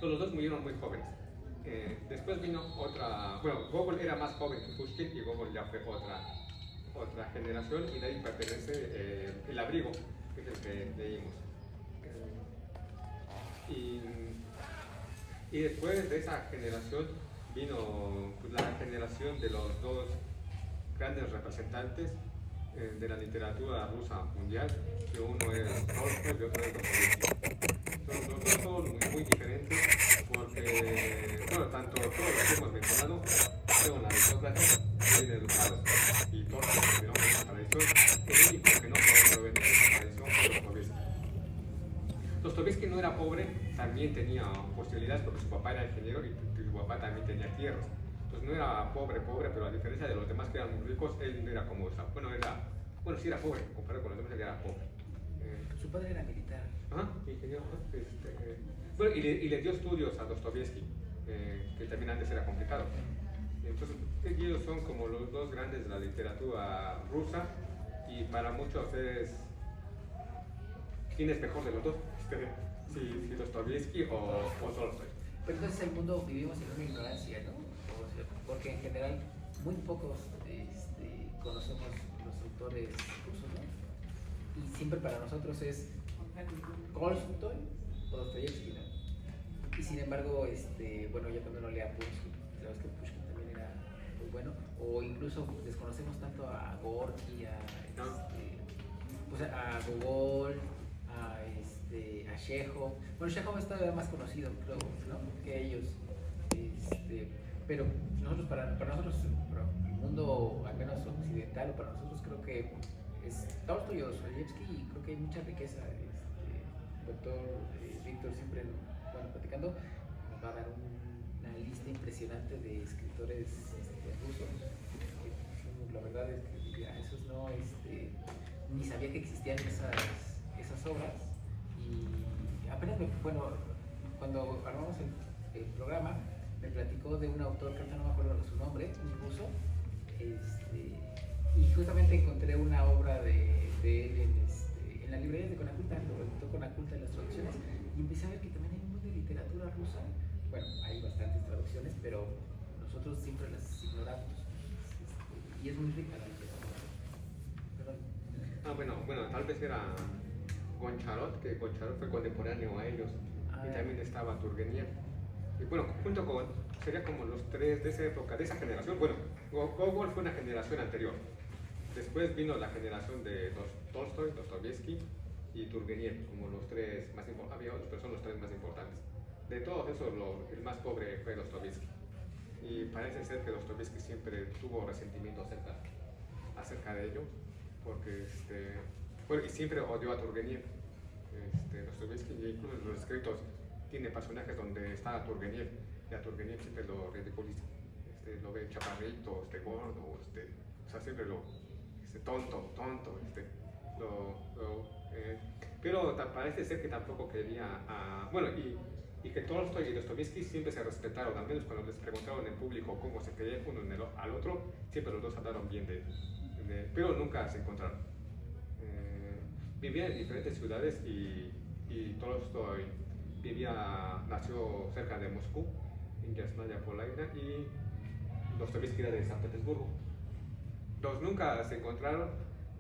Los dos murieron muy jóvenes. Después vino otra, bueno, Gogol era más joven que Pushkin y Gogol ya fue otra generación y de ahí pertenece El Abrigo, que es el que leímos. Y, y después de esa generación vino pues, la generación de los dos grandes representantes de la literatura rusa mundial, que uno es Tolstoy y otro es Dostoyevsky. Son los dos son muy diferentes porque, bueno, tanto todos los que hemos mencionado fueron aristócratas bien educados y Tolstoy terminó con esa tradición. El único que no provenía de esa tradición fue Dostoyevsky. Dostoyevsky no era pobre, también tenía posibilidades porque su papá era ingeniero y su papá también tenía tierras. Entonces no era pobre, pero a diferencia de los demás que eran muy ricos, él no era como esa. Bueno, sí era pobre, comparado con los demás, él era pobre. Su padre era militar. Ajá, ingeniero. Bueno, y le dio estudios a Dostoyevsky, que también antes era complicado. Entonces, ellos son como los dos grandes de la literatura rusa y para muchos es quién es mejor de los dos, si Dostoyevsky o Tolstoy. Pero entonces en el mundo vivimos en una ignorancia, ¿no? O sea, porque en general muy pocos conocemos los autores rusos, ¿no? Y siempre para nosotros es Tolstoy o Dostoyevsky, ¿no? Y sin embargo, bueno, yo también no leía Pushkin, la verdad es que Pushkin también era muy bueno, o incluso desconocemos tanto a Gorky, pues a Gogol, a Chekhov. Bueno, Chekhov es todavía más conocido, creo, ¿no? Que ellos. Pero nosotros, para nosotros, para el mundo, al menos occidental, o para nosotros, creo que es Tolstoy o Dostoyevsky, y creo que hay mucha riqueza. Doctor Víctor siempre, bueno, platicando, nos va a dar una lista impresionante de escritores rusos. La verdad es que a esos no, ni sabía que existían esas obras. Y apenas, bueno, cuando armamos el programa, me platicó de un autor que no me acuerdo de su nombre, un ruso, y justamente encontré una obra de él en la librería de Conaculta, lo editó Conaculta en las traducciones, y empecé a ver que también hay un montón de literatura rusa. Bueno, hay bastantes traducciones, pero nosotros siempre las ignoramos, y es muy rica la literatura. Bueno, tal vez era Goncharov, que Goncharov fue contemporáneo a ellos, y también estaba Turgenev. Y bueno, junto con, sería como los tres de esa época, de esa generación. Bueno, Gogol fue una generación anterior. Después vino la generación de Tolstoy, Dostoyevsky y Turgenev, como los tres más importantes. Había otros, pero son los tres más importantes. De todos esos, el más pobre fue Dostoyevsky. Y parece ser que Dostoyevsky siempre tuvo resentimiento acerca de ello, porque bueno, y siempre odió a Turgenev. Dostoyevsky, incluso en los escritos, tiene personajes donde está a Turgenev, y a Turgenev siempre lo ridiculiza. Lo ve chaparrito, gordo, o sea, siempre tonto, pero parece ser que tampoco quería, bueno, y que Tolstoy y Dostoyevsky siempre se respetaron, al menos cuando les preguntaron en público cómo se querían uno al otro, siempre los dos hablaron bien de él, pero nunca se encontraron. Vivían en diferentes ciudades y Tolstoy nació cerca de Moscú, en Yasnaya Polaina, y Dostoyevsky era de San Petersburgo. Los nunca se encontraron,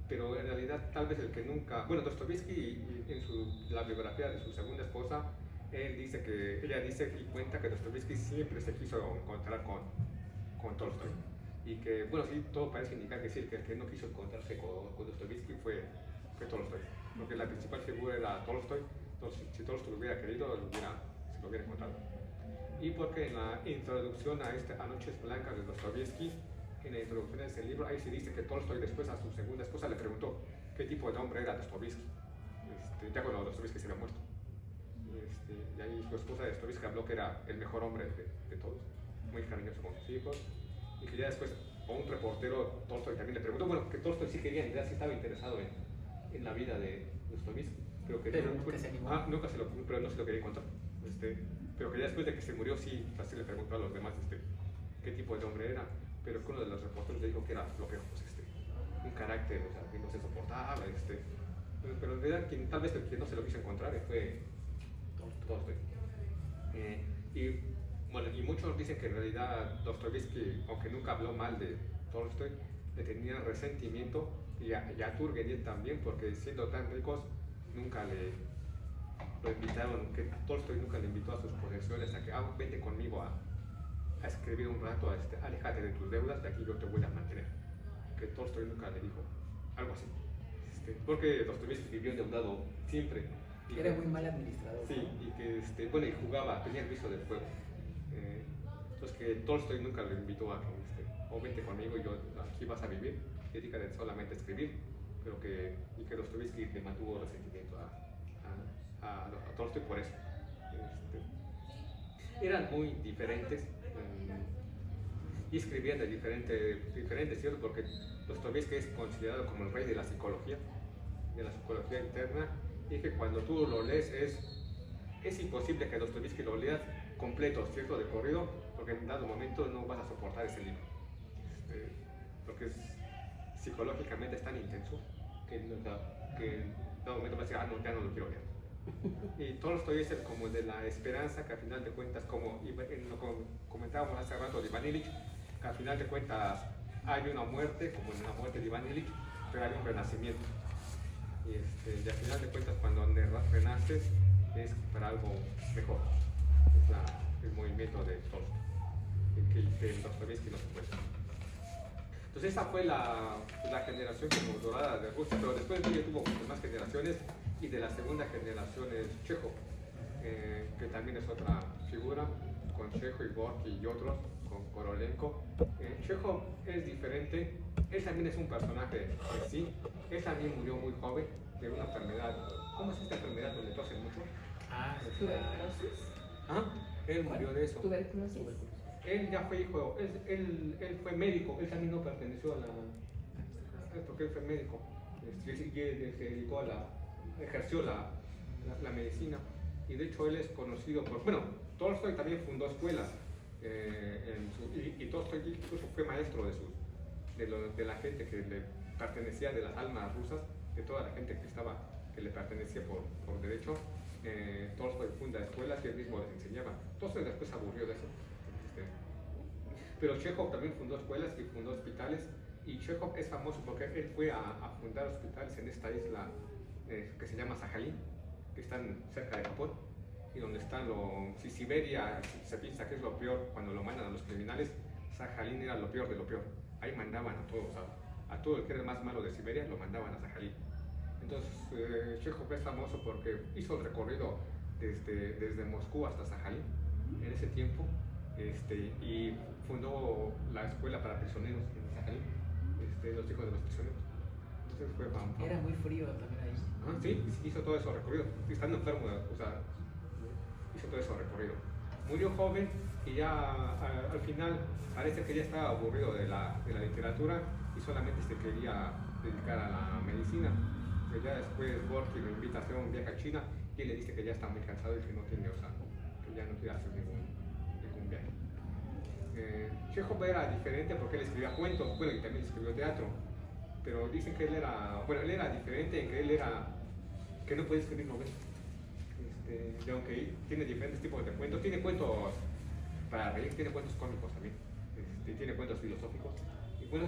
pero en realidad tal vez el que nunca... Bueno, Dostoyevsky en la biografía de su segunda esposa, ella dice y cuenta que Dostoyevsky siempre se quiso encontrar con Tolstoy. Y que, bueno, sí, todo parece indicar que sí, que el que no quiso encontrarse con Dostoyevsky fue Tolstoy. Porque la principal figura era Tolstoy, entonces si Tolstoy lo hubiera querido, se lo hubiera encontrado. Y porque en la introducción a Noches Blancas de Dostoyevsky, en la introducción de ese libro, ahí se dice que Tolstoy después a su segunda esposa le preguntó qué tipo de hombre era Dostoyevsky, ya cuando Dostoyevsky se había muerto. Y ahí su esposa de Dostoyevsky habló que era el mejor hombre de todos, muy cariñoso con sus hijos, y que ya después a un reportero Tolstoy también le preguntó, bueno, que Tolstoy sí quería, en realidad sí estaba interesado en la vida de Dostoyevsky, pero nunca se animó. Nunca pero no se lo quería contar. Pero que ya después de que se murió, sí, así le preguntó a los demás qué tipo de hombre era, pero que uno de los reporteros le dijo que era flojo, un carácter, o sea, que no se soportaba, pero en realidad tal vez el que no se lo quiso encontrar fue Tolstoy. Y, bueno, y muchos dicen que en realidad Dostoyevsky, aunque nunca habló mal de Tolstoy, le tenía resentimiento y a Turgenev también, porque siendo tan ricos, nunca lo invitaron, que Tolstoy nunca le invitó a sus posesiones a que vete conmigo a escribir un rato, aléjate de tus deudas, de aquí yo te voy a mantener. Que Tolstoy nunca le dijo algo así. Porque Dostoyevsky vivió endeudado siempre. Y era muy mal administrador. Sí, ¿no? Y que bueno, y jugaba, tenía el vicio del juego. Entonces que Tolstoy nunca lo invitó a que o vente conmigo y yo aquí vas a vivir, dedícate solamente a escribir, pero y que Dostoyevsky le mantuvo resentimiento a Tolstoy por eso. Eran muy diferentes y escribían de diferentes, ¿cierto? Porque Dostoyevsky es considerado como el rey de la psicología interna, y que cuando tú lo lees es imposible que Dostoyevsky lo leas completo, ¿cierto? De corrido, porque en dado momento no vas a soportar ese libro. Porque psicológicamente es tan intenso que en dado momento vas a decir, no, ya no lo quiero leer. Y Tolstoy es como de la esperanza, que al final de cuentas, como comentábamos hace rato de Iván Ilich, que al final de cuentas hay una muerte, como en la muerte de Iván Ilich, pero hay un renacimiento. Y al final de cuentas, cuando renaces, es para algo mejor. Es el movimiento de Tolstoy, que Dostoyevsky no se puede. Entonces esa fue la generación como dorada de Rusia, pero después de ella tuvo más generaciones, y de la segunda generación es Chekhov, que también es otra figura, con Chekhov y Gorky y otros, con Korolenko. Chekhov es diferente, él también es un personaje que sí, él también murió muy joven de una enfermedad. ¿Cómo es esta enfermedad donde tosen mucho? ¿Tuberculosis? Él murió de eso. Tuberculosis. Él ya fue hijo, él fue médico, él también no perteneció porque él fue médico, y él se dedicó ejerció la medicina, y de hecho él es conocido por, bueno, Tolstoy también fundó escuelas, y Tolstoy incluso fue maestro de la gente que le pertenecía, de las almas rusas, de toda la gente que le pertenecía por derecho. Tolstoy funda escuelas y él mismo les enseñaba. Tolstoy después se aburrió de eso. Pero Chekhov también fundó escuelas y fundó hospitales, y Chekhov es famoso porque él fue a fundar hospitales en esta isla que se llama Sajalín, que están cerca de Japón, y donde están si Siberia se piensa que es lo peor cuando lo mandan a los criminales, Sajalín era lo peor de lo peor. Ahí mandaban a todos, a todo el que era el más malo de Siberia, lo mandaban a Sajalín. Entonces Chekhov es famoso porque hizo el recorrido desde Moscú hasta Sajalín en ese tiempo, y fundó la escuela para prisioneros en Sajalín, los hijos de los prisioneros. Entonces fue famoso. Era muy frío también ahí. Sí, hizo todo eso recorrido. Estando enfermo, hizo todo eso recorrido. Murió joven y ya al final parece que ya estaba aburrido de la literatura y solamente se quería dedicar a la medicina. Pero ya después Gorky lo invita a hacer un viaje a China y él le dice que ya está muy cansado y que no tiene, que ya no quiere hacer ningún viaje. Chekhov era diferente porque él escribía cuentos, bueno, y también escribió teatro, pero dicen que él era diferente en que no puede escribir novelas. Y aunque tiene diferentes tipos de cuentos, tiene cuentos para reír, tiene cuentos cómicos también, tiene cuentos filosóficos. Y bueno,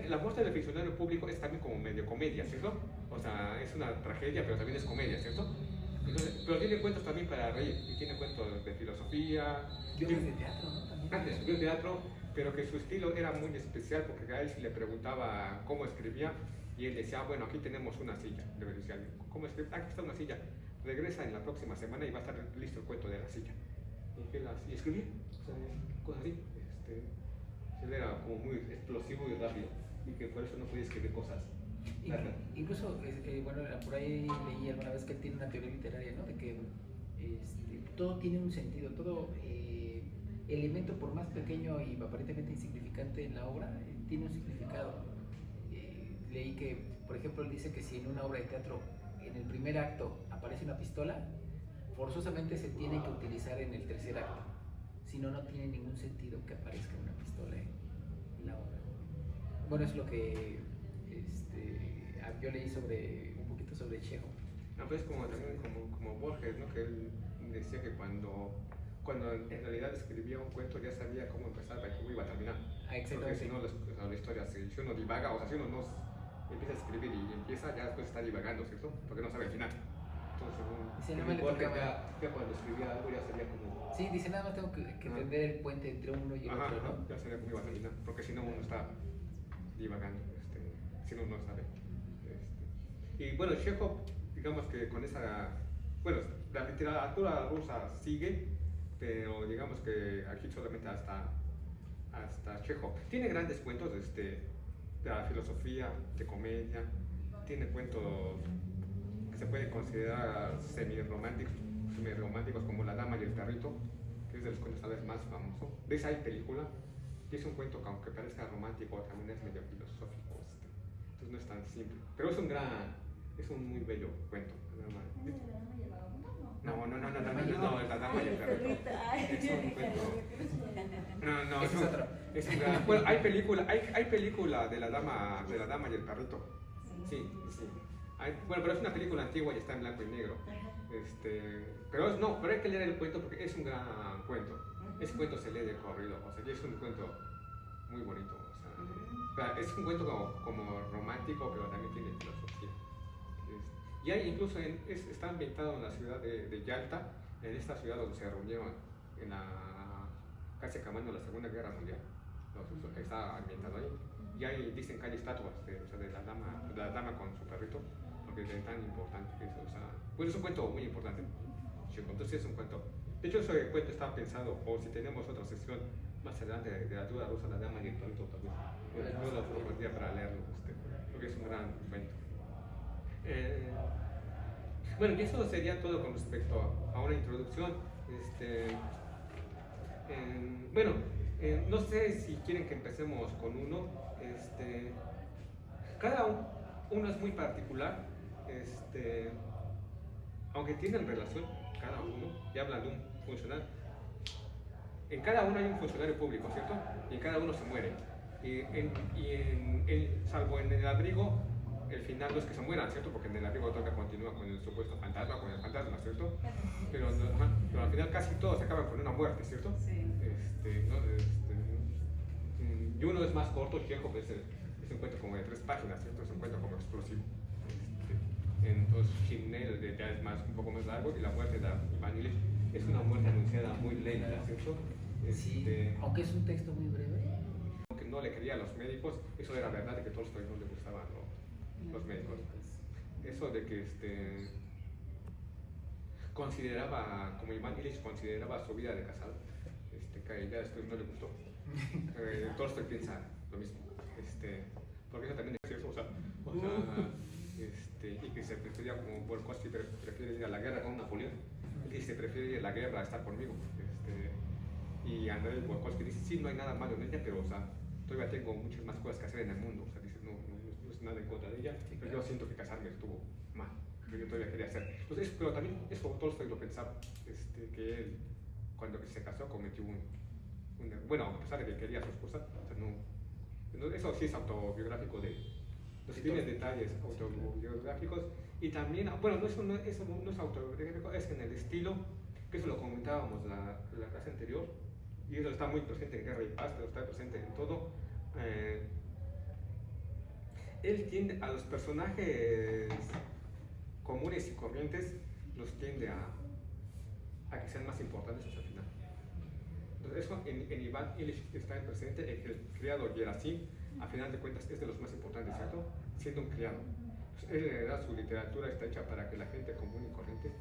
La muerte del ficcionario público es también como medio comedia, ¿cierto? O sea, es una tragedia, pero también es comedia, ¿cierto? Entonces, pero tiene cuentos también para reír, y tiene cuentos de filosofía. Yo de teatro, ¿no? También. Estudió teatro, pero que su estilo era muy especial porque a él se le preguntaba cómo escribía y él decía, bueno, aquí tenemos una silla. Le decía, ¿cómo escribir? Aquí está una silla. Regresa en la próxima semana y va a estar listo el cuento de la silla. Y escribía, o sea, cosas así. Él era como muy explosivo y rápido y que por eso no podía escribir cosas. Incluso, bueno, por ahí leí alguna vez que él tiene una teoría literaria, ¿no? De que todo tiene un sentido, todo elemento, por más pequeño y aparentemente insignificante en la obra, tiene un significado. Leí que, por ejemplo, él dice que si en una obra de teatro, en el primer acto, aparece una pistola, forzosamente se tiene que utilizar en el tercer acto. Si no, no tiene ningún sentido que aparezca una pistola en la obra. Bueno, es lo que yo leí un poquito sobre Chekhov. Pues también como Borges, ¿no? Que él decía que cuando cuando en realidad escribía un cuento ya sabía cómo empezaba y cómo iba a terminar. Porque si no, la historia, si uno divaga, o sea, si uno no empieza a escribir y empieza, ya después está divagando, ¿cierto? Porque no sabe el final. Entonces, no me igual que ya cuando escribía algo ya sabía cómo... Sí, dice, nada más tengo que entender el puente entre uno y el otro, ¿no? Ya sabía cómo iba a terminar, porque si no uno está divagando, si no sabe. Y bueno, Chekhov, digamos que con esa... Bueno, la literatura rusa sigue, pero digamos que aquí solamente hasta Chekhov. Tiene grandes cuentos de la filosofía, de comedia, tiene cuentos que se pueden considerar semi-románticos como La dama y el perrito, que es de los cuentos tal vez más famosos. De esa hay película, y es un cuento que aunque parezca romántico, también es medio filosófico, entonces no es tan simple. Pero es un muy bello cuento. No, La dama y el perrito. Es un cuento. No, es un gran. Bueno, hay película de la dama y el perrito. Sí. Bueno, pero es una película antigua y está en blanco y negro. Pero hay que leer el cuento porque es un gran cuento. Ese cuento se lee de corrido, o sea, es un cuento muy bonito. O sea, es un cuento como romántico, pero también tiene filosofía. Y hay incluso está ambientado en la ciudad de Yalta, en esta ciudad donde se reunieron casi acabando la Segunda Guerra Mundial. Está ambientado ahí. Y ahí dicen que hay estatuas de la dama con su perrito, porque es tan importante que eso. Pues es un cuento muy importante. Entonces es un cuento. De hecho, ese cuento está pensado, o si tenemos otra sesión más adelante de literatura rusa, La dama y el perrito también. Yo lo propondría para leerlo, porque es un gran cuento. Bueno, y eso sería todo con respecto a una introducción. No sé si quieren que empecemos con uno. Cada uno es muy particular, aunque tienen relación, cada uno, y hablan de un funcionario. En cada uno hay un funcionario público, ¿cierto? Y en cada uno se muere. Salvo en el abrigo, el final no es que se mueran, ¿cierto? Porque en el abrigo todavía continúa con el supuesto fantasma, con el fantasma, ¿cierto? Pero al final casi todos acaban con una muerte, ¿cierto? Sí. Y uno es más corto, Chekhov es un cuento como de 3 páginas, ¿cierto? Es un cuento como explosivo. Entonces, Chimnel ya es un poco más largo, y la muerte de Iván Ilich es una muerte anunciada muy lenta, ¿cierto? Sí, aunque es un texto muy breve. Aunque no le quería a los médicos, eso era verdad, de que Tolstoy no le gustaban los médicos. Eso de que consideraba, como Iván Ilich consideraba su vida de casado, que ya después no le gustó. Tolstoy piensa lo mismo, porque eso también es cierto, y que se prefería, como Bolkowski prefiere ir a la guerra con Napoleón, y se prefiere ir a la guerra a estar conmigo. Y Andrei Bolkowski dice, sí, no hay nada malo en ella, pero todavía tengo muchas más cosas que hacer en el mundo. Dice, no es nada en contra de ella, pero yo siento que casarme estuvo mal, que yo todavía quería hacer. Entonces, pero también eso Tolstoy lo pensaba, que él, cuando se casó, cometió bueno, a pesar de que quería a su esposa, eso sí es autobiográfico tiene detalles autobiográficos, y también, bueno, eso no es autobiográfico, es en el estilo, que eso lo comentábamos la clase anterior, y eso está muy presente en Guerra y Paz, pero está presente en todo. Él tiende a los personajes comunes y corrientes, los tiende a que sean más importantes hasta el final. Entonces, eso en Iván Ilich está presente, el criado Gerasim, a final de cuentas, es de los más importantes, ¿cierto? Siendo un criado. Entonces, en realidad, su literatura está hecha para que la gente común y corriente,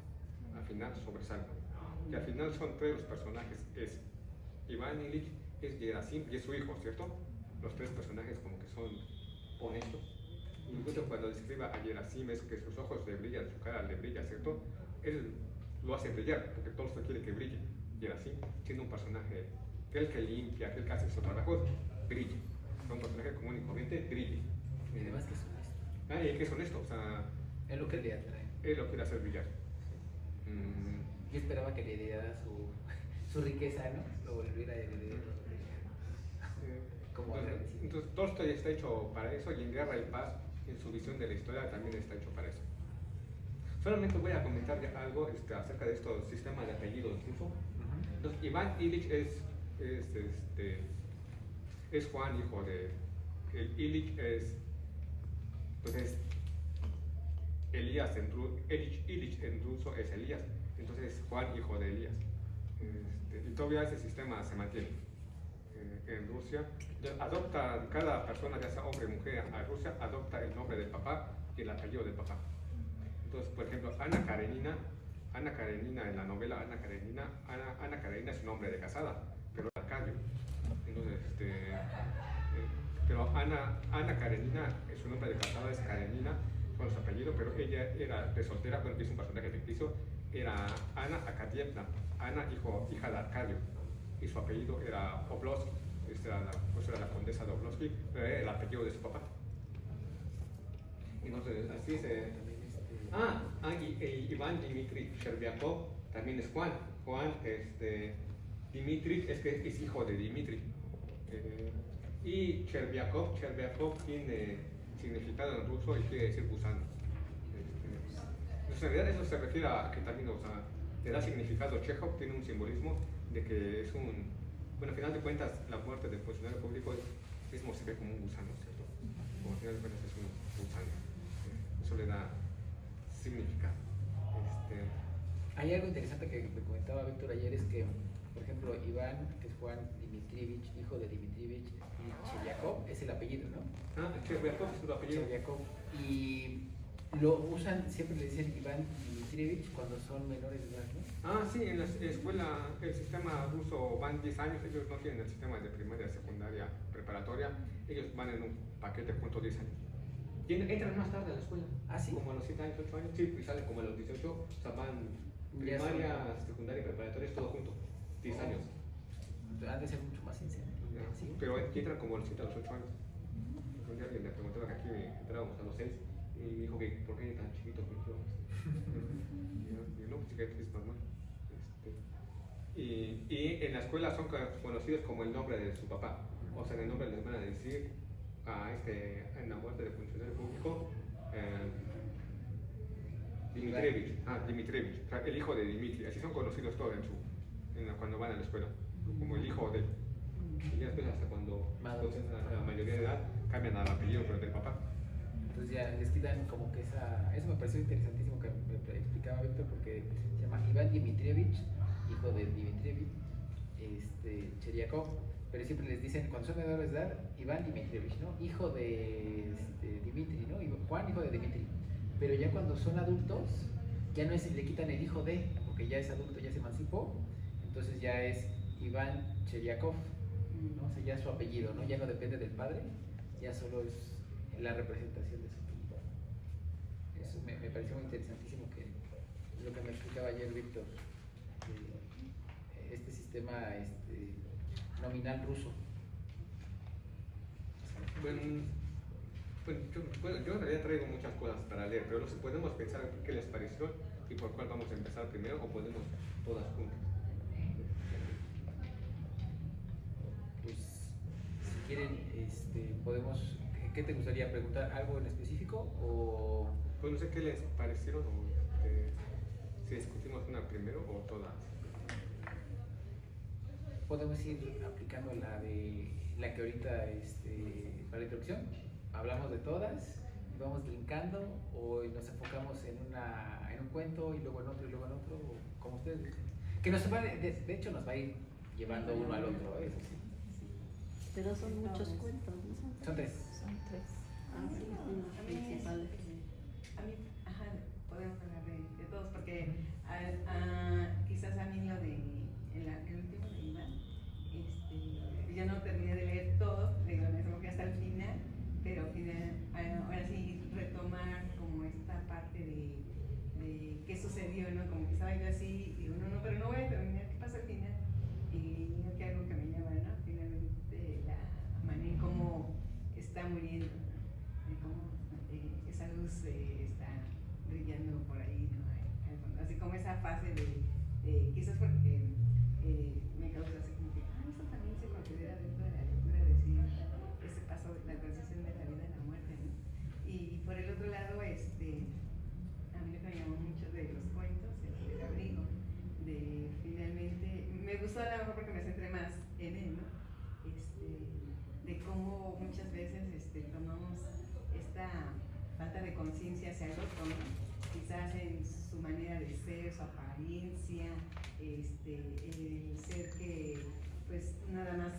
al final, sobresalga. Y al final son 3 los personajes, es Iván Ilich, es Gerasim y es su hijo, ¿cierto? Los 3 personajes como que son honestos. Incluso cuando describa a Gerasim es que sus ojos le brillan, su cara le brilla, ¿cierto? Él lo hace brillar, porque Tolstoy quiere que brille. Gerasim, siendo un personaje, aquel que limpia, aquel que hace su trabajo, brille. Un personaje común y corriente, brille. Y además que es honesto. Y que es honesto, o sea... Es lo que le atrae. Él lo quiere hacer brillar. Yo esperaba que le diera su riqueza, ¿no? Lo volviera a heredar. Entonces, Tolstoy está hecho para eso, y en Guerra y Paz, en su visión de la historia, también está hecho para eso. Solamente voy a comentar algo acerca de estos sistemas de apellidos rusos. Entonces, Iván Ilich es Juan, hijo de. El Ilich es. Entonces, Ilich en ruso es Elías. Entonces, Juan, hijo de Elías. Y todavía ese sistema se mantiene en Rusia. Adopta, cada persona, ya sea hombre o mujer, a Rusia, adopta el nombre del papá y el apellido del papá. Entonces, por ejemplo, Ana Karenina en la novela Ana Karenina es un nombre de casada, pero Arcadio. Entonces, pero Ana Karenina, su nombre de casada es Karenina, con su apellido, pero ella era de soltera, bueno, es un personaje ficticio, era Ana Akadievna, Ana hija de Arcadio, y su apellido era Oblonsky, era la condesa de Oblonsky, pero era el apellido de su papá. Entonces, así se... Iván Dmitri Chervyakov también es Juan. Dmitri es hijo de Dmitri. Y Chervyakov tiene significado en ruso y quiere decir gusano. En realidad eso se refiere a que también, le da significado. Chekhov tiene un simbolismo de que es un... Bueno, al final de cuentas, la muerte del funcionario público mismo se ve como un gusano, ¿cierto? Como al final de cuentas es un gusano. Eso le da significado. Hay algo interesante que me comentaba Víctor ayer, es que, por ejemplo, Iván, que es Juan Dmitrievich, hijo de Dmitrievich, y Chervyakov es el apellido, ¿no? Chervyakov es su apellido. Chervyakov. Y lo usan, siempre le dicen Iván Dmitrievich cuando son menores de edad, ¿no? Sí, en la escuela, el sistema ruso van 10 años, ellos no tienen el sistema de primaria, secundaria, preparatoria, ellos van en un paquete punto 10 años. Entran más tarde a la escuela. ¿Sí? Como a los 7 años, 8 años, sí, y salen como a los 18, o sea, van primaria, secundaria y preparatoria, es todo junto, 10 años. Han de ser mucho más sinceros. ¿Sí? Pero entran como a los 7 a los 8 años. Un día alguien me preguntaba que aquí entrábamos a los 6 y me dijo que ¿por qué tan chiquitos mis jóvenes? Y no, pues que es normal. Y en la escuela son conocidos como el nombre de su papá. O sea, en el nombre les van a decir en la muerte del funcionario público, Dmitrievich, o sea, el hijo de Dmitri. Así son conocidos todos cuando van a la escuela, como el hijo de. Y ya después, hasta cuando a la mayoría de edad, cambian al apellido, pero del papá. Entonces ya les quitan como que eso me pareció interesantísimo que me explicaba Víctor, porque se llama Iván Dmitrievich, hijo de Dmitrievich, Chervyakov, pero siempre les dicen, cuando son menores de edad, Iván Dmitrievich, ¿no? Hijo de Dmitri, ¿no? Juan, hijo de Dmitri. Pero ya cuando son adultos, ya no le quitan el hijo de, porque ya es adulto, ya se emancipó, entonces ya es Iván Chervyakov, ¿no? O sea, ya es su apellido, ¿no? Ya no depende del padre, ya solo es la representación de su apellido. Eso me pareció muy interesantísimo, que lo que me explicaba ayer Víctor, este sistema nominal ruso. Yo en realidad traigo muchas cosas para leer, pero podemos pensar qué les pareció y por cuál vamos a empezar primero, o podemos todas juntas. Pues, si quieren, podemos. ¿Qué te gustaría preguntar? ¿Algo en específico? O... Pues no sé qué les parecieron, o si discutimos una primero o todas. Podemos ir aplicando la que ahorita para la introducción. Hablamos de todas y vamos brincando, o nos enfocamos en un cuento y luego en otro y luego en otro, como ustedes dicen. Que de hecho nos va a ir llevando uno al otro, eso sí. Pero son muchos cuentos, ¿no? Son tres. Son tres. Sí, son los principales. A mí, podemos hablar de todos, porque quizás a mí lo de el último de Iván, yo no terminé de leer todo, digo, me tengo que hasta el final, pero ahora sí retomar como esta parte de qué sucedió, ¿no? Como que estaba yo así, digo, no, pero no voy a terminar, ¿qué pasa al final? Y no que algo que me llama, ¿no? Finalmente la manera en cómo está muriendo, ¿no? De cómo esa luz está brillando por ahí, ¿no? Así como esa fase de quizás porque me causa así como que, eso también se considera dentro de la lectura, decir, ese paso, la transición de la vida a la muerte, ¿no? Y por el otro lado, a mí lo que me llamó mucho de los cuentos, el abrigo, de finalmente, me gustó poco muchas veces tomamos esta falta de conciencia hacia el otro, ¿no? Quizás en su manera de ser, su apariencia, el ser que pues nada más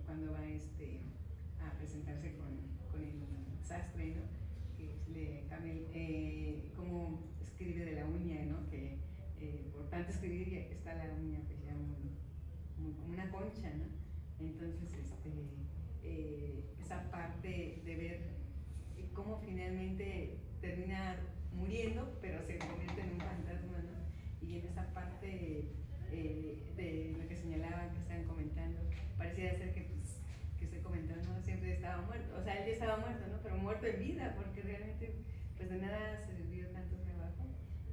cuando va a presentarse con el sastre, ¿no? Que le cambia cómo escribe de la uña, ¿no? Que por tanto escribir ya está la uña pues ya muy como una concha, ¿no? Entonces esa parte de ver cómo finalmente termina muriendo, pero se convierte en un fantasma, ¿no? Y en esa parte de lo que señalaban, que estaban comentando, parecía ser que estoy comentando, ¿no? Siempre estaba muerto, o sea, él ya estaba muerto, ¿no? Pero muerto en vida, porque realmente pues de nada sirvió tanto trabajo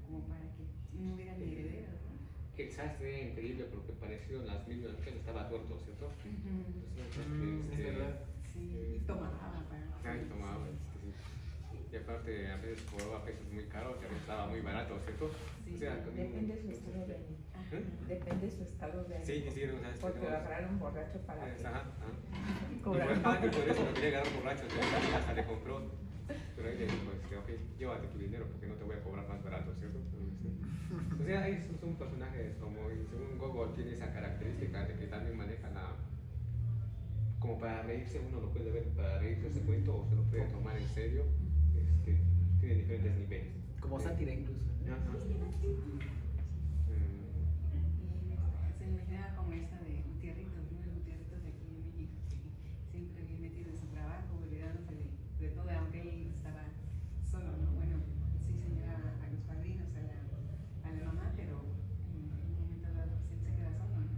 como para que no hubiera ni herederos, ¿no? El sastre era increíble porque pareció en las mismas que estaba tuerto, ¿cierto? Entonces, es verdad. Sí, y tomaba para... y tomaba, sí. Y aparte a veces cobraba pesos muy caros, y a veces estaba muy barato, ¿cierto? Sí. O sea, Depende de su estado de ánimo. Ajá. Depende de su estado de ánimo. Sí, o sea, Porque agarrar un borracho para que Y cobrar. por eso no quería agarrar borracho, hasta le compró. Pero ahí le dijo, ok, llévate tu dinero porque no te voy a cobrar más barato, ¿cierto? O sea, esos son personajes como, y según Gogol tiene esa característica de que también maneja como para reírse, uno lo puede ver para reírse de ese cuento o se lo puede tomar en serio. Tiene diferentes niveles. Como sátira incluso, ¿no? Ajá. Y se me imaginaba como esta de Gutiérritos, ¿no? Los Gutiérritos de aquí en México, que siempre bien metido en su trabajo, olvidándose de todo, aunque él estaba solo, ¿no? Bueno, sí señala a los padrinos, a la mamá, pero en un momento dado pues, él se queda solo, ¿no?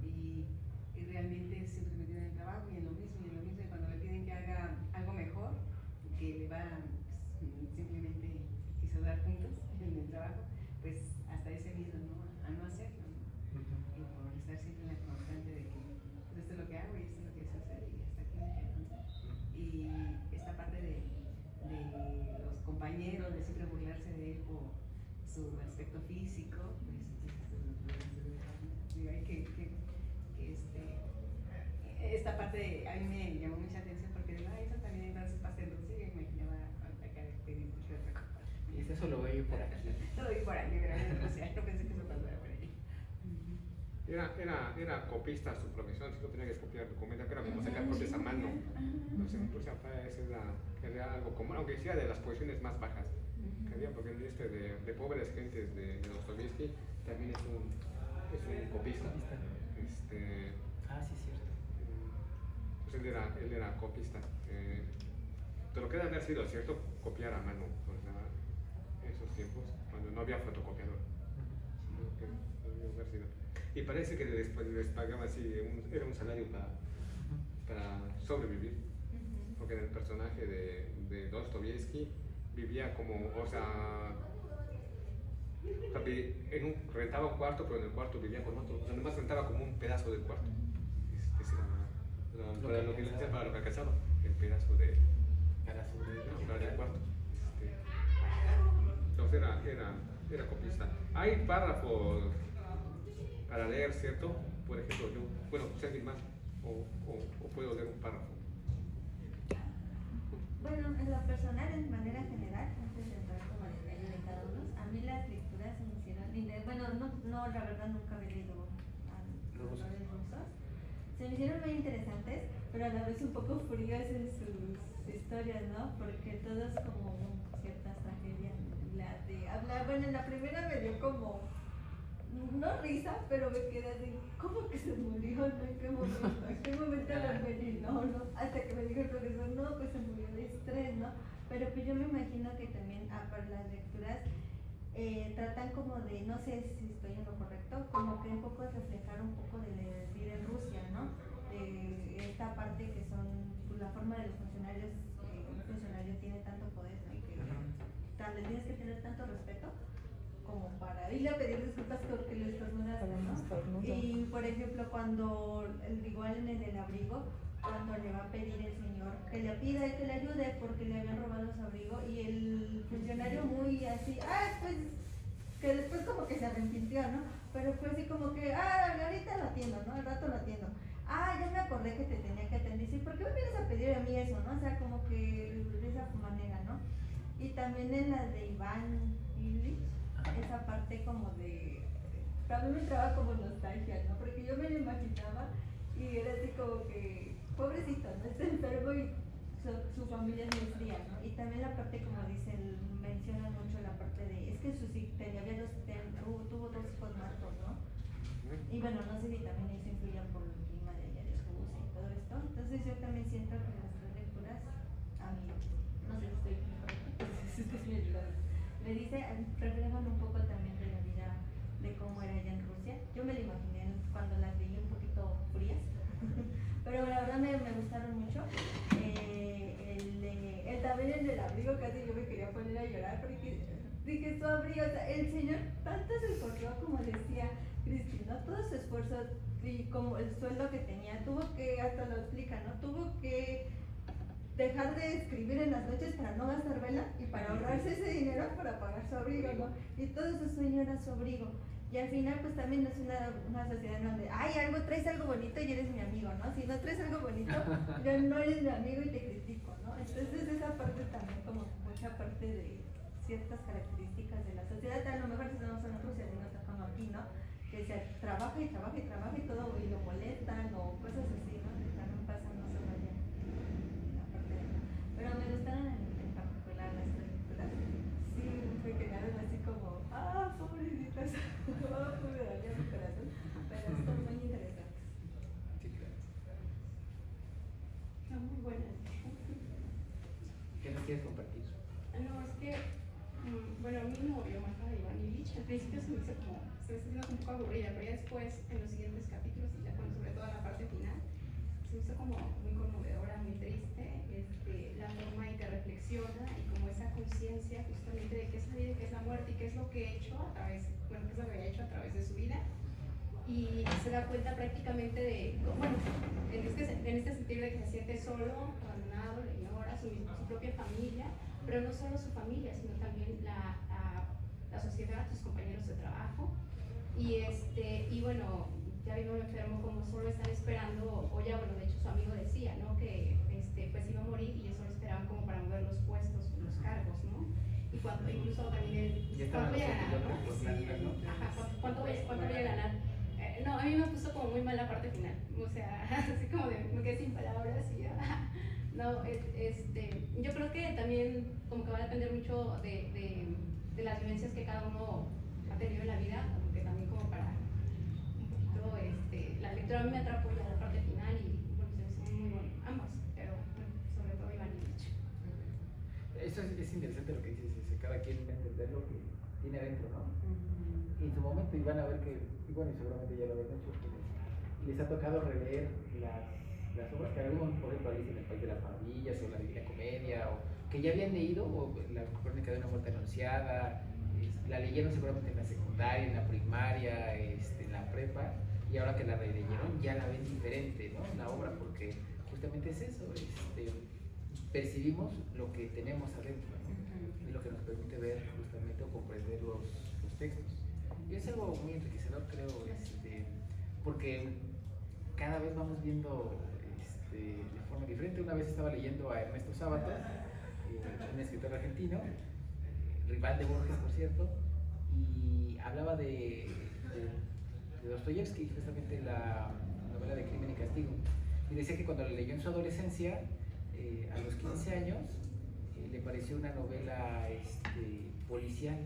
Y realmente siempre metido en el trabajo y en lo mismo, y cuando le piden que haga algo mejor, que le va pues, simplemente quiso dar puntos en el trabajo, pues hasta ese miedo, ¿no? A no hacerlo, ¿no? Y por estar siempre en la constante de que pues, esto es lo que hago y esto es lo que sé hacer y hasta aquí me quedo, ¿no? Y esta parte de los compañeros, de siempre burlarse de él por su aspecto físico, pues hay que esta parte a mí me llamó mucha atención porque digo, eso también entonces pasa en Rusia y me imaginaba la característica de otra cosa. Y eso lo veo por aquí. Lo vi por aquí, pero en Rusia, no pensé que eso pasara por ahí. Era copista su profesión, si no tenía que copiar documentos, que era como sacar copias a mano. Entonces, pues, era algo común, aunque sea de las posiciones más bajas que había, porque de pobres gentes de Dostoyevsky también es un copista. Ah, sí, cierto. Pues él era copista. Pero que debe haber sido cierto copiar a mano, pues, esos tiempos, cuando no había fotocopiador. Y parece que después les pagaba así, era un salario para sobrevivir, porque el personaje de Dostoyevsky vivía como, o sea, rentaba un cuarto, pero en el cuarto vivía con otro, o sea, además rentaba como un pedazo del cuarto. Para lo que alcanzaba, el pedazo del cuarto. Entonces era copista. Hay párrafos para leer, ¿cierto? Por ejemplo, si alguien más, o puedo leer un párrafo. Bueno, en lo personal, en manera general, antes de entrar como al detalle de cada uno, a mí las lecturas se me hicieron lindas. Bueno, no, la verdad nunca había leído a los autores rusos. Se me hicieron muy interesantes, pero a la vez un poco frías en sus historias, ¿no? Porque todo es como ciertas tragedias. Bueno, en la primera me dio como, no risa, pero me quedé así, ¿cómo que se murió? ¿No? ¿En qué momento? ¿En qué momento la envenenó? ¿No? Hasta que me dijo el profesor, no, pues se murió de estrés, ¿no? Pero pues yo me imagino que también, para las lecturas, tratan como de, no sé si estoy en lo correcto, como que un poco reflejar un poco de la vida en Rusia, ¿no? Esta parte que son, pues, la forma de los funcionarios, un funcionario tiene tanto poder, ¿no? Y que le tienes que tener tanto respeto como para ir a pedir disculpas porque le estornudaste, ¿no? Y por ejemplo, cuando, igual en el abrigo, cuando le va a pedir el señor que le pida y que le ayude porque le habían robado su abrigo y el funcionario muy así, pues, que después como que se arrepintió, ¿no? Pero fue así como que, ahorita lo atiendo, ¿no? Al rato lo atiendo. ah, ya me acordé que te tenía que atender. Sí, ¿por qué me vienes a pedir a mí eso, no? O sea, como que de esa manera, ¿no? Y también en la de Iván Illich, esa parte como de... También me entraba como nostalgia, ¿no? Porque yo me lo imaginaba y era así como que, pobrecito, ¿no? Está enfermo y su familia es muy fría, ¿no? Y también la parte, como dicen, mencionan mucho la parte de, es que tuvo 2 hijos muertos, ¿no? Y bueno, no sé si también eso influye por el clima de allá de Rusia y todo esto. Entonces yo también siento que las 3 lecturas, a mí, no sé si estoy correcta, ustedes me ayudan. Me dice, reflejan un poco también de la vida, de cómo era allá en Rusia. Yo me lo imaginé cuando las leí un poquito frías, pero la verdad me gustaron mucho. También el del abrigo, casi yo me quería poner a llorar porque dije, su abrigo, o sea, el señor tanto se esforzó, como decía Cristi, ¿no? Todo su esfuerzo y como el sueldo que tenía, tuvo que, hasta lo explica, ¿no? Tuvo que dejar de escribir en las noches para no gastar vela y para ahorrarse ese dinero para pagar su abrigo, ¿no? Y todo su sueño era su abrigo. Y al final pues también es una sociedad en donde, ay, traes algo bonito y eres mi amigo, ¿no? Si no traes algo bonito, ya no eres mi amigo y te critico, ¿no? Entonces esa parte también como mucha parte de ciertas características de la sociedad, a lo mejor si no son Rusia, sino como aquí, ¿no? Que se trabaja y trabaja y trabaja y todo y lo molestan o cosas así, ¿no? Que también pasa no solo allá en la parte de acá. Pero me gustaron en particular las películas. Sí, me quedaron así como, pobrecitas, me daría mi corazón, pero son muy interesantes. Sí, claro. Son muy buenas. ¿Qué nos quieres compartir? No, es que, bueno, a mí me movió más la de Iván Illich. Al principio se me hizo como, se me hizo un poco aburrida, pero ya después, en los siguientes capítulos, y ya sobre todo en la parte final, se me hizo como muy conmovedora, muy triste, la forma en que reflexiona y como esa conciencia justamente de qué es la vida y qué es la muerte y qué es lo que he hecho a través, bueno, qué es lo que había hecho a través de su vida. Y se da cuenta prácticamente de, bueno, en este sentido de que se siente solo, abandonado, le ignora su propia familia, pero no solo su familia, sino también la sociedad, sus compañeros de trabajo. Y bueno, ya vino enfermo, como solo están esperando, o ya, bueno, de hecho su amigo decía, ¿no? Que pues iba a morir y ellos solo esperaban como para mover los puestos, los cargos, ¿no? Y cuando, incluso también ¿cuánto voy a ganar, no? Ajá, ¿cuánto voy a ganar? No, a mí me puso como muy mal la parte final, o sea, así como de, me quedé sin palabras y no, yo creo que también como que va a depender mucho de las vivencias que cada uno ha tenido en la vida, como que también como para un poquito, la lectura a mí me atrapó ya la parte final y bueno, son muy buenos, ambos, pero bueno, sobre todo Iván Illich. Eso es interesante lo que dices, cada quien va a entender lo que tiene adentro, ¿no? Y en su momento iban a ver que, y bueno, y seguramente ya lo habrán hecho, les ha tocado releer las obras que algunos, por ejemplo, Alicia en el País de las Maravillas o la Divina Comedia, o que ya habían leído, o la Crónica de una Muerte Anunciada, la leyeron seguramente en la secundaria, en la primaria, en la prepa, y ahora que la releyeron ya la ven diferente, ¿no? La obra, porque justamente es eso, percibimos lo que tenemos adentro, ¿no? Y lo que nos permite ver justamente o comprender los textos. Y es algo muy enriquecedor, creo, porque cada vez vamos viendo de forma diferente. Una vez estaba leyendo a Ernesto Sábato, un escritor argentino, rival de Borges, por cierto, y hablaba de Dostoyevsky, justamente la novela de Crimen y Castigo, y decía que cuando la leyó en su adolescencia, a los 15 años, le pareció una novela policial,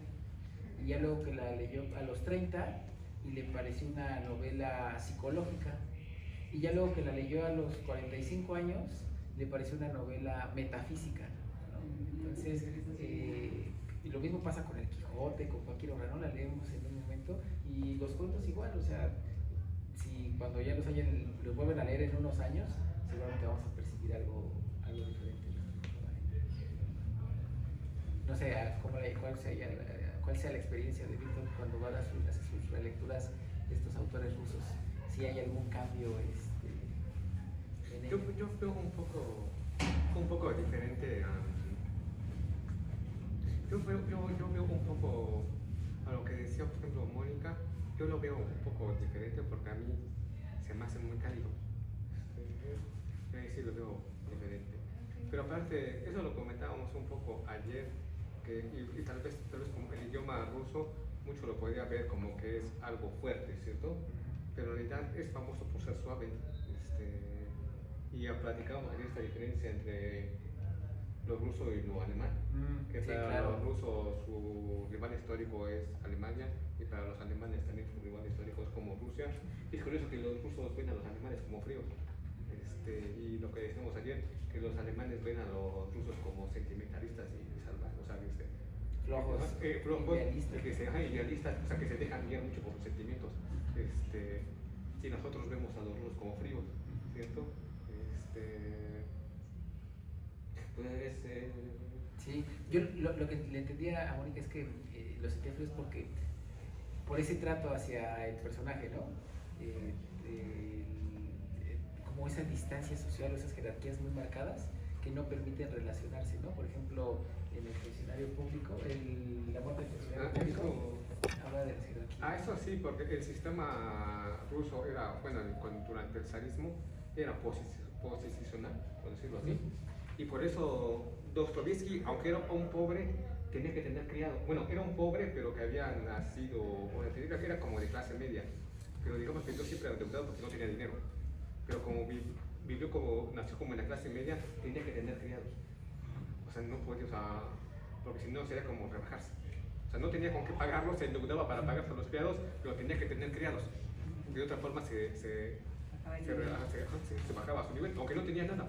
y ya luego que la leyó a los 30 y le pareció una novela psicológica, y ya luego que la leyó a los 45 años le pareció una novela metafísica, ¿no? Entonces, y lo mismo pasa con el Quijote, con cualquier obra, ¿no? La leemos en un momento, y los cuentos igual, o sea, si cuando ya los vuelven a leer en unos años, seguramente vamos a percibir algo diferente, ¿no? No sé cuál sea la experiencia de Víctor cuando va a hacer sus relecturas de estos autores rusos, si hay algún cambio en ello. Yo veo un poco diferente. Yo veo un poco a lo que decía, por ejemplo, Mónica. Yo lo veo un poco diferente porque a mí se me hace muy cálido. ahí sí lo veo diferente. Pero aparte, eso lo comentábamos un poco ayer, que, y tal vez como el idioma ruso, mucho lo podría ver como que es algo fuerte, ¿cierto? Pero en realidad es famoso por ser suave. Y ya platicábamos ayer esta diferencia entre lo ruso y lo alemán. Que sí, para claro. los rusos su rival histórico es Alemania y para los alemanes también su rival histórico es como Rusia. Y es curioso que los rusos ven a los alemanes como fríos. Y lo que decíamos ayer, que los alemanes ven a los rusos como sentimentalistas y salvajes, o sea, Flojos, idealistas. Idealistas, o sea, que se dejan guiar mucho por sus sentimientos. Y nosotros vemos a los rusos como fríos, ¿cierto? Pues, sí, yo lo que le entendía a Mónica es que lo sentía frío es porque por ese trato hacia el personaje, ¿no? Como esa distancia social o esas jerarquías muy marcadas que no permiten relacionarse, ¿no? Por ejemplo, en el funcionario público, la muerte del funcionario público habla de las jerarquías. Eso sí, porque el sistema ruso era, bueno, durante el zarismo era posicional, por decirlo así. Y por eso Dostoyevsky, aunque era un pobre, tenía que tener criado. Bueno, era un pobre, pero que había nacido, bueno, que era como de clase media. Pero digamos que yo siempre era endeudado porque no tenía dinero. Pero como nació como en la clase media, tenía que tener criados. O sea, no podía, porque si no sería como rebajarse. O sea, no tenía con qué pagarlos, se endeudaba para pagarse a los criados, pero tenía que tener criados. De otra forma se bajaba a su nivel, aunque no tenía nada.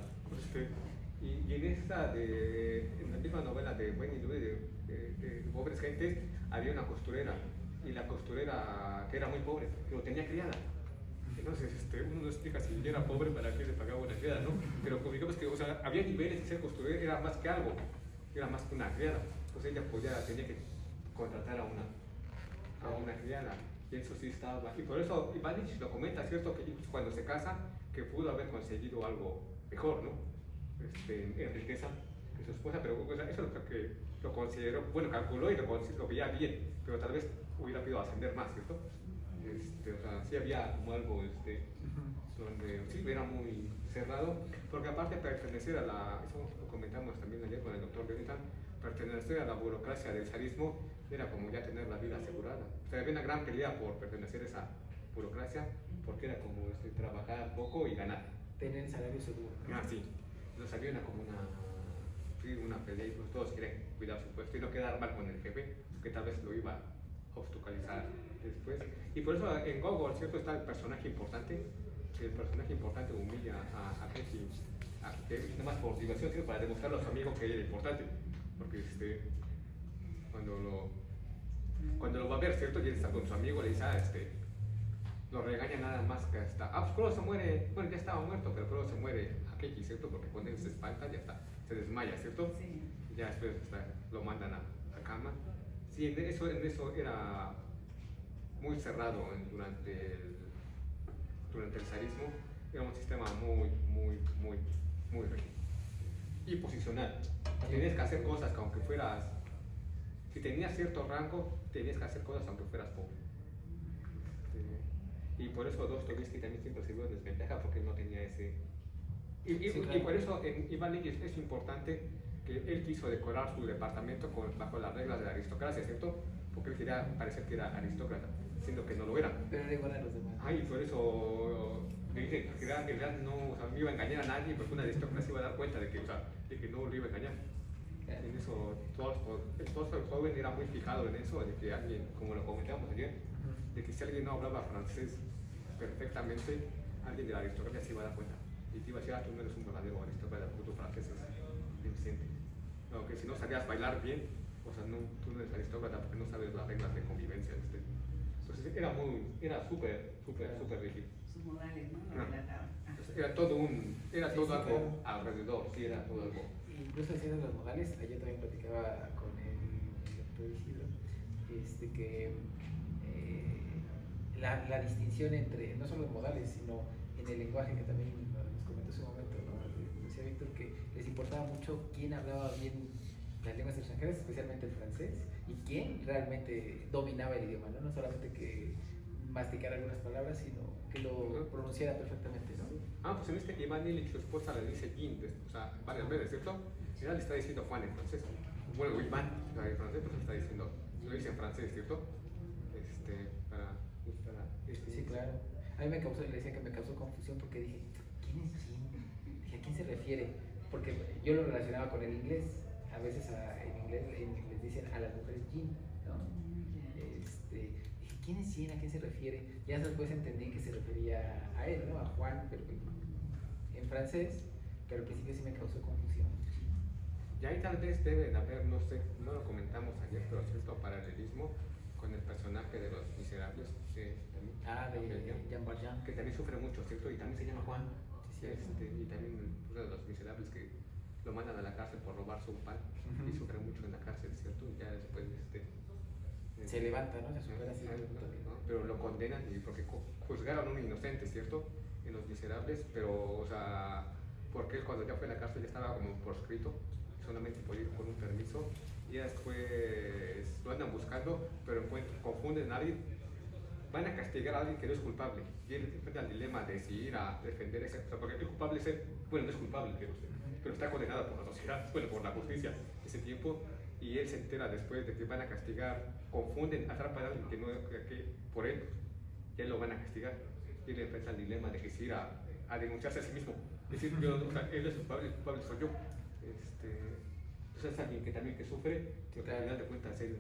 Y en la misma novela de Wayne y Louis de Pobres Gentes, había una costurera, y la costurera que era muy pobre, pero tenía criada. Entonces, uno no explica si era pobre para qué le pagaba una criada, ¿no? Pero digamos que, o sea, había niveles, y ser costurera era más que algo, era más que una criada. Entonces ella tenía que contratar a una criada, y eso sí estaba. Y por eso Ivanich lo comenta, ¿cierto? Que cuando se casa, que pudo haber conseguido algo mejor, ¿no? En riqueza que su esposa, pero o sea, eso es lo que lo consideró, bueno, calculó y lo veía bien, pero tal vez hubiera podido ascender más, ¿cierto? O sea, sí había como algo donde sí era muy cerrado, porque aparte pertenecer a eso lo comentamos también ayer con el doctor Benetán, pertenecer a la burocracia del zarismo era como ya tener la vida asegurada. O sea, había una gran pelea por pertenecer a esa burocracia, porque era como trabajar poco y ganar. Tener salario seguro. Sí. Nos salió como una pelea y pues todos quieren cuidar su puesto y no quedar mal con el jefe, que tal vez lo iba a obstaculizar después. Y por eso en Gogol, ¿cierto? Está el personaje importante. El personaje importante humilla a Kenji, nada más por diversión, ¿sí? Para demostrarle a su amigo que era importante. Porque cuando lo va a ver, ¿cierto? Y él está con su amigo, le dice, lo regaña nada más que hasta, pues Kuro se muere, bueno, ya estaba muerto, pero Kuro se muere a Keiki, ¿cierto? Porque cuando él se espanta, ya está, se desmaya, ¿cierto? Sí. Ya después lo mandan a cama. Sí, en eso era muy cerrado durante el zarismo, era un sistema muy rígido y posicional. Tenías que hacer cosas que aunque fueras, si tenías cierto rango, tenías que hacer cosas aunque fueras pobre. Y por eso Dostoyevsky también siempre se vio en desventaja porque él no tenía ese. Y por eso en Iván Ilich es importante que él quiso decorar su departamento bajo las reglas de la aristocracia, ¿cierto? Porque él quería parecer que era aristócrata, siendo que no lo era. Pero era igual a los demás. Y por eso le dije que en realidad no, o sea, no iba a engañar a nadie, porque una aristocracia iba a dar cuenta de que no lo iba a engañar. En eso, el joven era muy fijado en eso, de que alguien, como lo comentábamos ayer, de que si alguien no hablaba francés perfectamente, alguien de la aristocracia se iba a dar cuenta. Y te iba a decir, tú no eres un verdadero aristócrata, porque tu francés es deficiente. Aunque si no sabías bailar bien, o sea, tú no eres aristócrata porque no sabes las reglas de convivencia. Entonces era súper rígido. Sus modales, ¿no? Lo relataban. Entonces, era todo algo alrededor, sí, era todo algo. Incluso haciendo los modales, ayer también platicaba con el doctor Isidro, que la distinción entre, no solo en modales, sino en el lenguaje que también nos comentó hace un momento, ¿no? Decía Víctor que les importaba mucho quién hablaba bien las lenguas extranjeras, especialmente el francés, y quién realmente dominaba el idioma, ¿no? No solamente que masticar algunas palabras, sino que lo pronunciara perfectamente, ¿no? Pues en este Iván Illich, su esposa le dice Jean, o sea, varias veces, ¿cierto? Y ahora le está diciendo Juan en francés. Bueno, Iván, en francés, pues le está diciendo, lo dice en francés, ¿cierto? Para gustar a Sí, claro. A mí le decía que me causó confusión porque dije, ¿quién es Jean? Dije, ¿a quién se refiere? Porque yo lo relacionaba con el inglés. A veces en inglés les dicen a las mujeres Jean, ¿no? Dije, ¿quién es Jean? ¿A quién se refiere? Ya después entendí que se refería a él, ¿no? A Juan, pero en francés, pero al principio sí me causó confusión. Y ahí tal vez deben haber, no sé, no lo comentamos ayer, pero cierto paralelismo con el personaje de Los Miserables, de Jean Valjean, que también sufre mucho, ¿cierto? Y también se llama Juan. Sí, y también uno de Los Miserables que lo mandan a la cárcel por robarse un pan y sufre mucho en la cárcel, ¿cierto? Y ya después se levanta, ¿no? Se supera así. ¿no? Pero lo condenan porque juzgaron a un inocente, ¿cierto? En Los Miserables, pero, o sea, porque él cuando ya fue a la cárcel ya estaba como proscrito, solamente podía ir con un permiso, y después lo andan buscando, pero confunden a alguien, van a castigar a alguien que no es culpable, y él enfrenta al dilema de si ir a defender esa cosa, porque el culpable es él, bueno, no es culpable, pero está condenado por la sociedad, bueno, por la justicia ese tiempo, y él se entera después de que van a castigar, confunden, atrapan a alguien que no, que por él, y él lo van a castigar, y él enfrenta el dilema de que si ir a denunciarse a sí mismo, es decir, o sea, él es el culpable soy yo. Entonces es alguien que también que sufre, pero al final de cuentas él,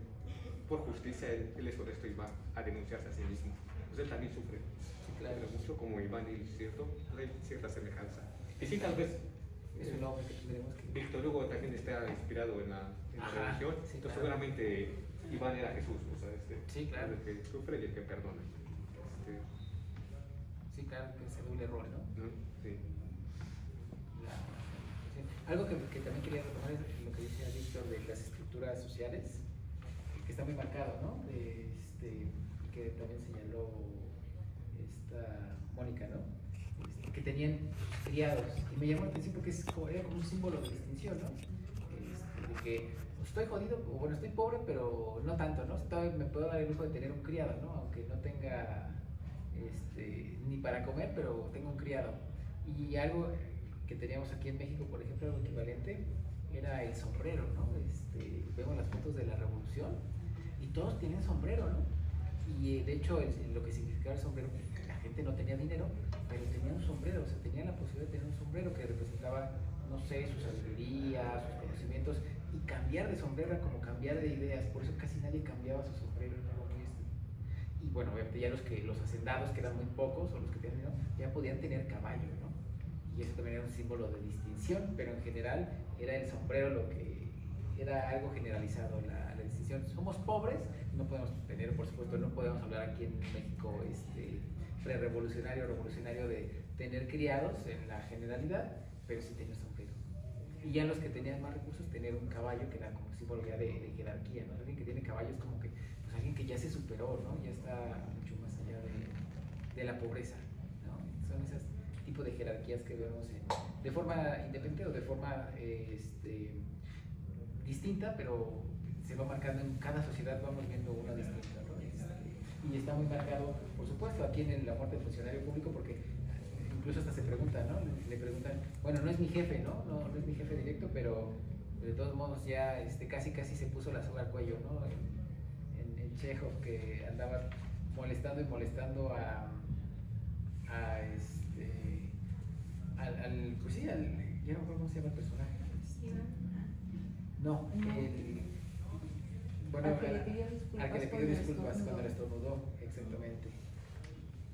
por justicia, él es honesto y va a denunciarse a sí mismo. Entonces él también sufre, pero mucho como Iván Illich, ¿cierto? Hay cierta semejanza. Y sí, tal vez es un nombre que tendremos que... Víctor Hugo también está inspirado en la religión, sí, entonces claro. seguramente Iván era Jesús, o sea, sí, claro. el que sufre y el que perdona. Sí, claro, que es el doble rol, ¿no? Sí. Algo que también quería retomar es lo que decía Víctor de las estructuras sociales, que está muy marcado, ¿no? Que también señaló esta Mónica, ¿no? Que tenían criados, y me llamó la atención porque era como un símbolo de distinción, ¿no? De que estoy jodido, o bueno, estoy pobre, pero no tanto, ¿no? Me puedo dar el lujo de tener un criado, ¿no? Aunque no tenga ni para comer, pero tengo un criado. Y algo que teníamos aquí en México, por ejemplo, algo equivalente, era el sombrero, ¿no? Vemos las fotos de la Revolución y todos tienen sombrero, ¿no? Y de hecho, lo que significaba el sombrero, la gente no tenía dinero, pero tenía un sombrero, o sea, tenía la posibilidad de tener un sombrero que representaba, no sé, su sabiduría, sus conocimientos, y cambiar de sombrero era como cambiar de ideas, por eso casi nadie cambiaba su sombrero, ¿no? Y bueno, obviamente ya los hacendados, que eran muy pocos, o los que tenían dinero, ya podían tener caballo, ¿no? Y eso también era un símbolo de distinción, pero en general era el sombrero lo que era algo generalizado, la distinción. Somos pobres, no podemos tener, por supuesto, no podemos hablar aquí en México pre-revolucionario, revolucionario de tener criados en la generalidad, pero sí tener sombrero. Y ya los que tenían más recursos, tener un caballo, que era como símbolo ya de jerarquía, ¿no? Alguien que tiene caballo es como que, pues alguien que ya se superó, ¿no? Ya está mucho más allá de la pobreza, ¿no? Son esos tipos de jerarquías que vemos de forma independiente o de forma distinta, pero se va marcando en cada sociedad, vamos viendo una distinta, ¿no? Y está muy marcado, por supuesto, aquí en la muerte del funcionario público, porque incluso hasta se pregunta, ¿no? Le preguntan, bueno, no es mi jefe, ¿no? No es mi jefe directo, pero de todos modos ya casi se puso la soga al cuello, ¿no? En Chekhov, que andaba molestando y molestando pues sí, ya no me acuerdo cómo se llama el personaje. No, bueno, al que le pidió disculpas cuando le estornudó, exactamente.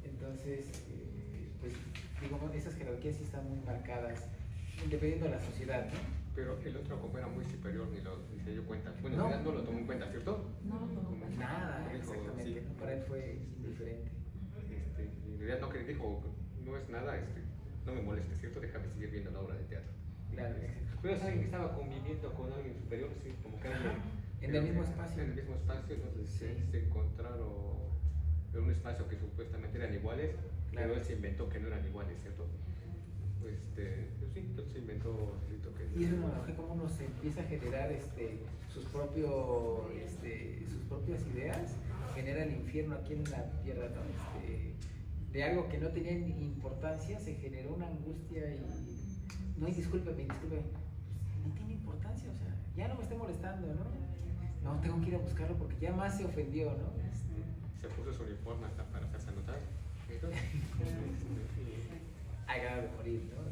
Entonces, pues digamos, esas jerarquías sí están muy marcadas, dependiendo de la sociedad, ¿no? Pero el otro, como era muy superior, ni se dio cuenta. Bueno, No. en realidad no lo tomó en cuenta, ¿cierto? No. Como Nada, dijo, exactamente, sí. ¿no? Para él fue indiferente. Y en realidad no, que dijo, no es nada, no me moleste, ¿cierto? Déjame seguir viendo la obra de teatro. Claro, Pero es alguien que estaba conviviendo con alguien superior, sí, como que en el mismo espacio. En el mismo espacio, entonces Sí. se encontraron en un espacio que supuestamente eran iguales, Claro. pero él se inventó que no eran iguales, ¿cierto? Pues sí, entonces se inventó que Y es una analogía como uno se empieza a generar sus propias ideas genera el infierno aquí en la tierra, ¿no? De algo que no tenía importancia se generó una angustia y no, y discúlpeme, no tiene importancia, o sea, ya no me esté molestando, ¿no? No, tengo que ir a buscarlo porque ya más se ofendió, ¿no? Se puso su uniforme hasta para hacerse notar. Hay ganas de morir, ¿no?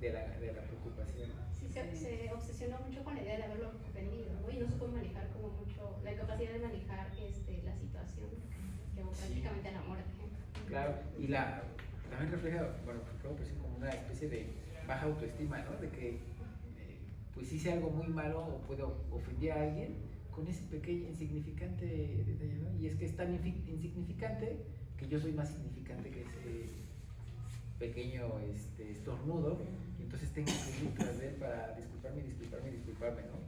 De la preocupación. Sí, se obsesionó mucho con la idea de haberlo ofendido, ¿no? Y no supo manejar como mucho la capacidad de manejar la situación, que prácticamente a la muerte. Claro, y también refleja, bueno, creo que es como una especie de baja autoestima, ¿no? De que, pues hice algo muy malo o puedo ofender a alguien con ese pequeño, insignificante detalle, ¿no? Y es que es tan insignificante que yo soy más significante que ese pequeño estornudo, y entonces tengo que ir tras él para disculparme, ¿no?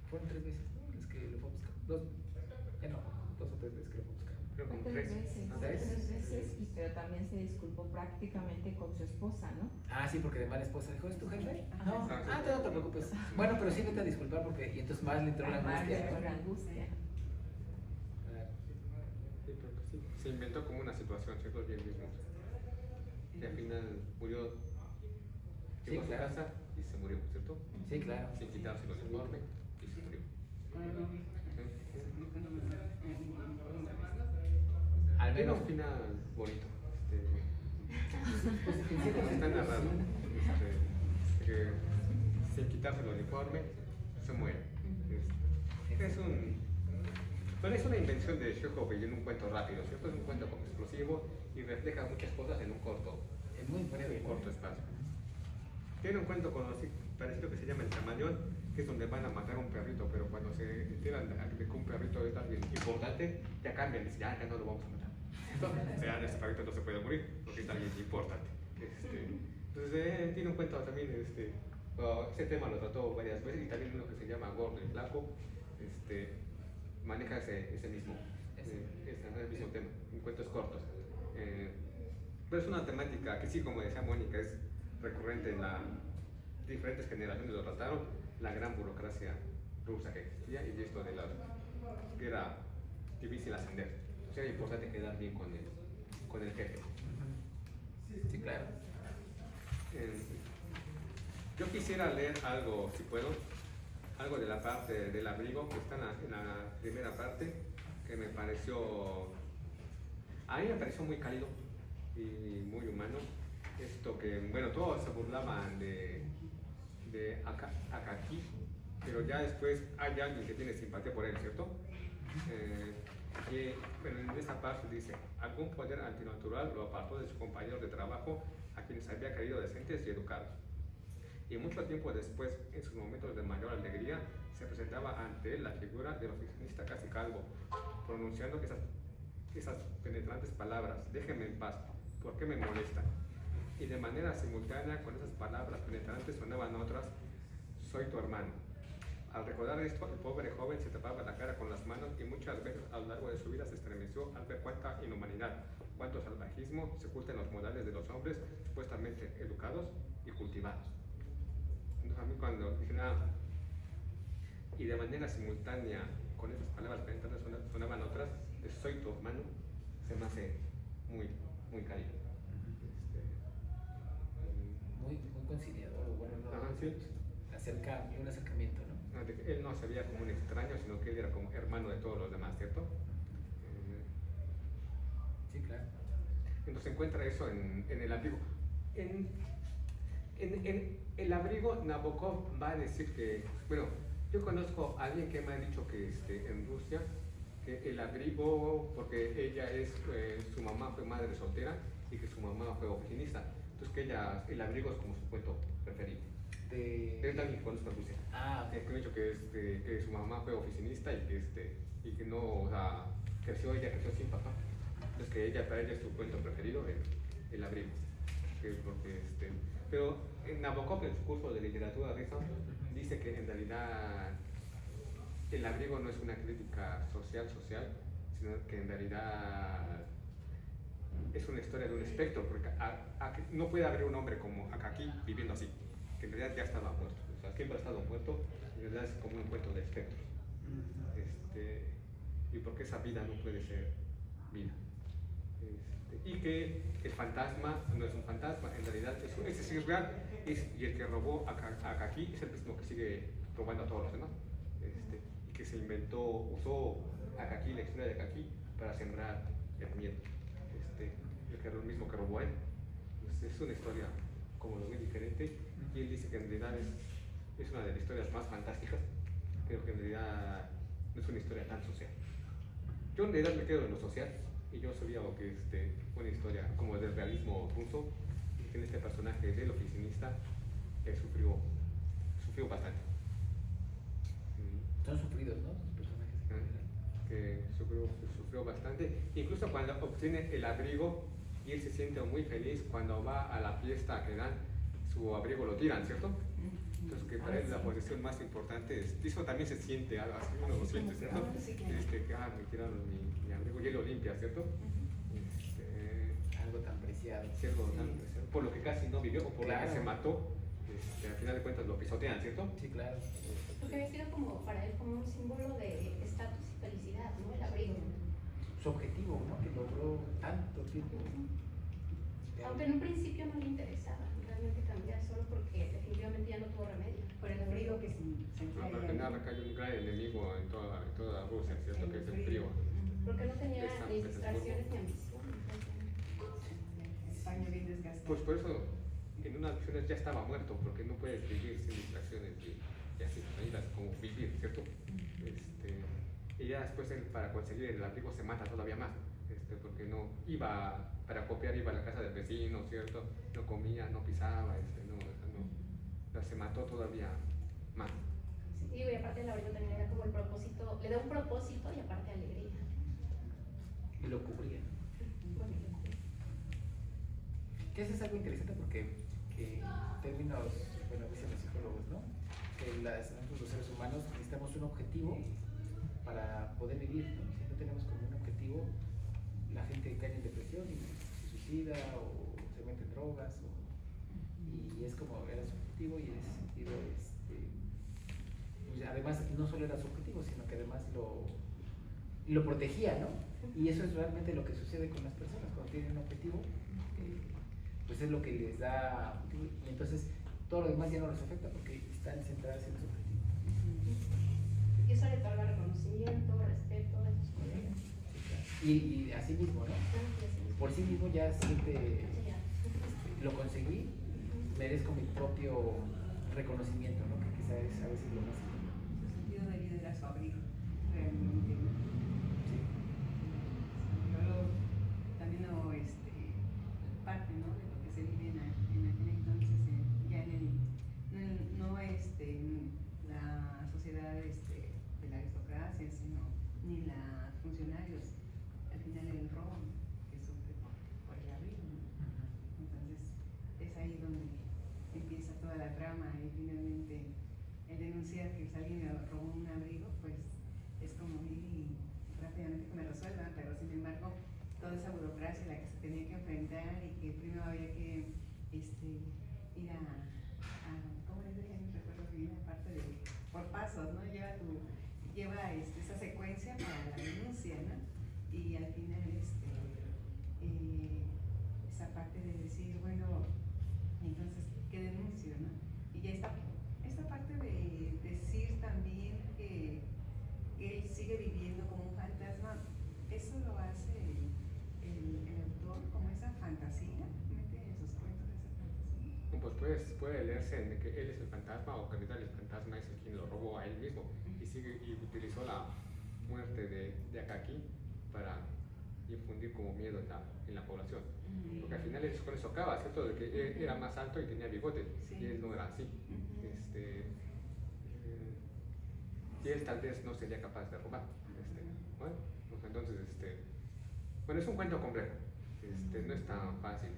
Fueron 3 veces, ¿no? Las que lo fue a buscar. 2 o 3 veces que lo fue a buscar. Creo que como 3 3. veces, ¿Tres? 3 veces, pero también se disculpó prácticamente con su esposa, ¿no? Ah, sí, porque de mala esposa dijo, ¿es tu jefe? Ajá. No, no te preocupes. Bueno, pero sí vete a disculpar porque, y entonces más le entró la Más angustia, de ¿no? la angustia. Sí, creo que sí. Se inventó como una situación, ¿cierto? Bien mismo. Y al final murió, Sí, llegó a su claro. casa y se murió, ¿cierto? Sí, claro. Sin quitarse el uniforme y se murió. Al Tiene menos un final bonito. pues, en cierto Está sentido, narrado sí. que sin quitarse el uniforme se muere. Es una invención de Chekhov en un cuento rápido, ¿cierto? Es un cuento como explosivo y refleja muchas cosas en un corto espacio. Tiene un cuento parecido que se llama El Camaleón, que es donde van a matar a un perrito, pero cuando se enteran de que un perrito es alguien importante, ya cambian, dicen, ya no lo vamos a matar. O sea, este perrito no se puede morir porque es alguien importante. Entonces, tiene un cuento también, ese tema lo trató varias veces, y también uno que se llama Gordo y Flaco, maneja ese mismo tema, en cuentos cortos. Pero es una temática que sí, como decía Mónica, es recurrente en las diferentes generaciones lo trataron, la gran burocracia rusa que existía y esto de que era difícil ascender. O sea, era importante quedar bien con el jefe. Sí, claro. Yo quisiera leer algo, si puedo, algo de la parte del abrigo que está en la primera parte, que a mí me pareció muy cálido y muy humano. Esto que, bueno, todos se burlaban de Akaki, pero ya después hay alguien que tiene simpatía por él, ¿cierto? Pero en esa parte dice, algún poder antinatural lo apartó de sus compañeros de trabajo, a quienes había creído decentes y educados. Y mucho tiempo después, en sus momentos de mayor alegría, se presentaba ante él la figura del oficinista casi calvo, pronunciando esas penetrantes palabras, déjeme en paz, ¿por qué me molesta? Y de manera simultánea con esas palabras penetrantes sonaban otras, soy tu hermano. Al recordar esto, el pobre joven se tapaba la cara con las manos y muchas veces a lo largo de su vida se estremeció al ver cuánta inhumanidad, cuánto salvajismo se oculta en los modales de los hombres supuestamente educados y cultivados. Entonces a mí cuando dije y de manera simultánea con esas palabras penetrantes sonaban otras, soy tu hermano, se me hace muy, muy cálido. Muy conciliador, bueno, no, Sí. un acercamiento, ¿no? De que él no se veía como un extraño, sino que él era como hermano de todos los demás, ¿cierto? Sí, claro. Entonces se encuentra eso en el abrigo. En el abrigo, Nabokov va a decir que, bueno, yo conozco a alguien que me ha dicho que en Rusia, que el abrigo, porque ella su mamá fue madre soltera y que su mamá fue oficinista, entonces que el abrigo es como su cuento preferido. Es alguien que conozco en Rusia. Okay. Que me ha dicho que su mamá fue oficinista y que no, o sea, ella creció sin papá. Entonces que para ella es su cuento preferido, el abrigo. Pero en Nabokov, en su curso de literatura rusa, dice que en realidad el abrigo no es una crítica social, sino que en realidad es una historia de un espectro, porque no puede haber un hombre como Akaki viviendo así, que en realidad ya estaba muerto. O sea, siempre ha estado muerto, en realidad es como un cuento de espectros. Y por qué esa vida no puede ser vida. Y que el fantasma no es un fantasma, en realidad ese sí es real, y el que robó a Kaki es el mismo que sigue robando a todos los demás. Y que se usó a Kaki, la historia de Kaki, para sembrar el miedo. El que era lo mismo que robó a él. Es una historia como lo muy diferente, y él dice que en realidad es una de las historias más fantásticas, pero que en realidad no es una historia tan social. Yo en realidad me quedo en lo social, y yo sabía que una historia como del realismo ruso, y que en este personaje del oficinista sufrió bastante. Son sufridos, ¿no? Los personajes en general. Que sufrió bastante, incluso cuando obtiene el abrigo, y él se siente muy feliz cuando va a la fiesta que dan, su abrigo lo tiran, ¿cierto? Entonces, que para él la posición más importante es, eso también se siente algo así, uno lo siente, ¿cierto? Me tiraron mi abrigo, y él lo limpia, ¿cierto? Algo tan preciado. Cierto, tan preciado, por lo que casi no vivió, o por lo que se mató, al final de cuentas lo pisotean, ¿cierto? Sí, claro. Porque había sido como para él como un símbolo de estatus y felicidad, ¿no? El abrigo. Su objetivo, ¿no? Que logró tanto tiempo. Aunque en un principio no le interesaba realmente cambiar, solo porque definitivamente ya no tuvo remedio. Por el frío que se No, sentía al final acá hay un gran enemigo en toda Rusia, ¿cierto? Que es el frío. Porque no tenía De San ni Petersburgo. distracciones ni ambición. España bien desgastada. Pues por eso en unas ocasiones ya estaba muerto, porque no puedes vivir sin distracciones y así, maneras como vivir, ¿cierto? Y ya después él, para conseguir el abrigo, se mata todavía más, porque no iba para copiar, iba a la casa del vecino, ¿cierto? No comía, no pisaba, se mató todavía más. Sí, y aparte el abrigo también era como el propósito, le da un propósito y aparte alegría. Y lo cubría. Que eso es algo interesante porque en términos, bueno, dicen los psicólogos, ¿no? Que nosotros los seres humanos necesitamos un objetivo para poder vivir, ¿no? Si no tenemos como un objetivo, la gente cae en depresión y se suicida o se mete en drogas, y es como era su objetivo, y en ese sentido, pues además no solo era su objetivo, sino que además lo protegía, ¿no? Y eso es realmente lo que sucede con las personas cuando tienen un objetivo. Pues es lo que les da, y entonces todo lo demás ya no les afecta porque están centradas en su objetivo. Y eso le otorga reconocimiento, respeto de sus colegas. Y así mismo, ¿no? Por sí mismo ya siente, lo conseguí, merezco mi propio reconocimiento, ¿no? Que quizá es a veces lo más importante. Su sentido de vida era su abrigo, realmente. Luego también parte, ¿no? De lo que se vive en aquel entonces, ya en la sociedad de la aristocracia, sino ni los funcionarios. Al final el robo que sufre por el abrigo, ¿no? Entonces es ahí donde empieza toda la trama, y finalmente el denunciar que alguien me robó un abrigo, pues es como ir rápidamente que me resuelvan, pero sin embargo toda esa burocracia a la que se tenía que enfrentar, y que primero había que ir a ¿cómo les dije? No recuerdo bien, aparte de por pasos, ¿no? Lleva esa secuencia para la denuncia, ¿no? Y al final esa parte de decir, bueno, entonces, ¿qué denuncio, no? Y ya esta parte de decir también que él sigue viviendo como un fantasma, eso lo hace el autor como esa fantasía, mete en sus cuentos esa fantasía. Pues puede leerse en que él es el fantasma, o que en realidad el fantasma es el quien lo robó a él mismo, y utilizó la muerte de Akaki para infundir como miedo en la población. Porque al final con eso acaba, ¿cierto? De que él era más alto y tenía bigote, Sí. y él no era así. Y él tal vez no sería capaz de robar. Bueno, pues entonces, bueno, es un cuento complejo, no es tan fácil,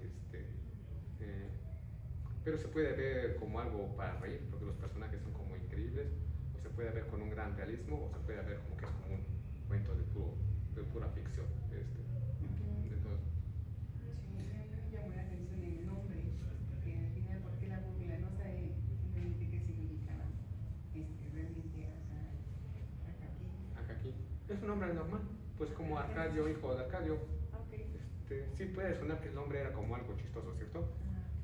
pero se puede ver como algo para reír, porque los personajes son como increíbles, o se puede ver con un gran realismo, o se puede ver como que es como un cuento de pura ficción. Entonces, Sí, me llamó la atención el nombre, porque al final, ¿por qué la burla? No sabe realmente qué significaba realmente Akaki. Akaki es un nombre normal, pues como Arcadio, hijo de Arcadio. Ok. Sí puede sonar que el nombre era como algo chistoso, ¿cierto?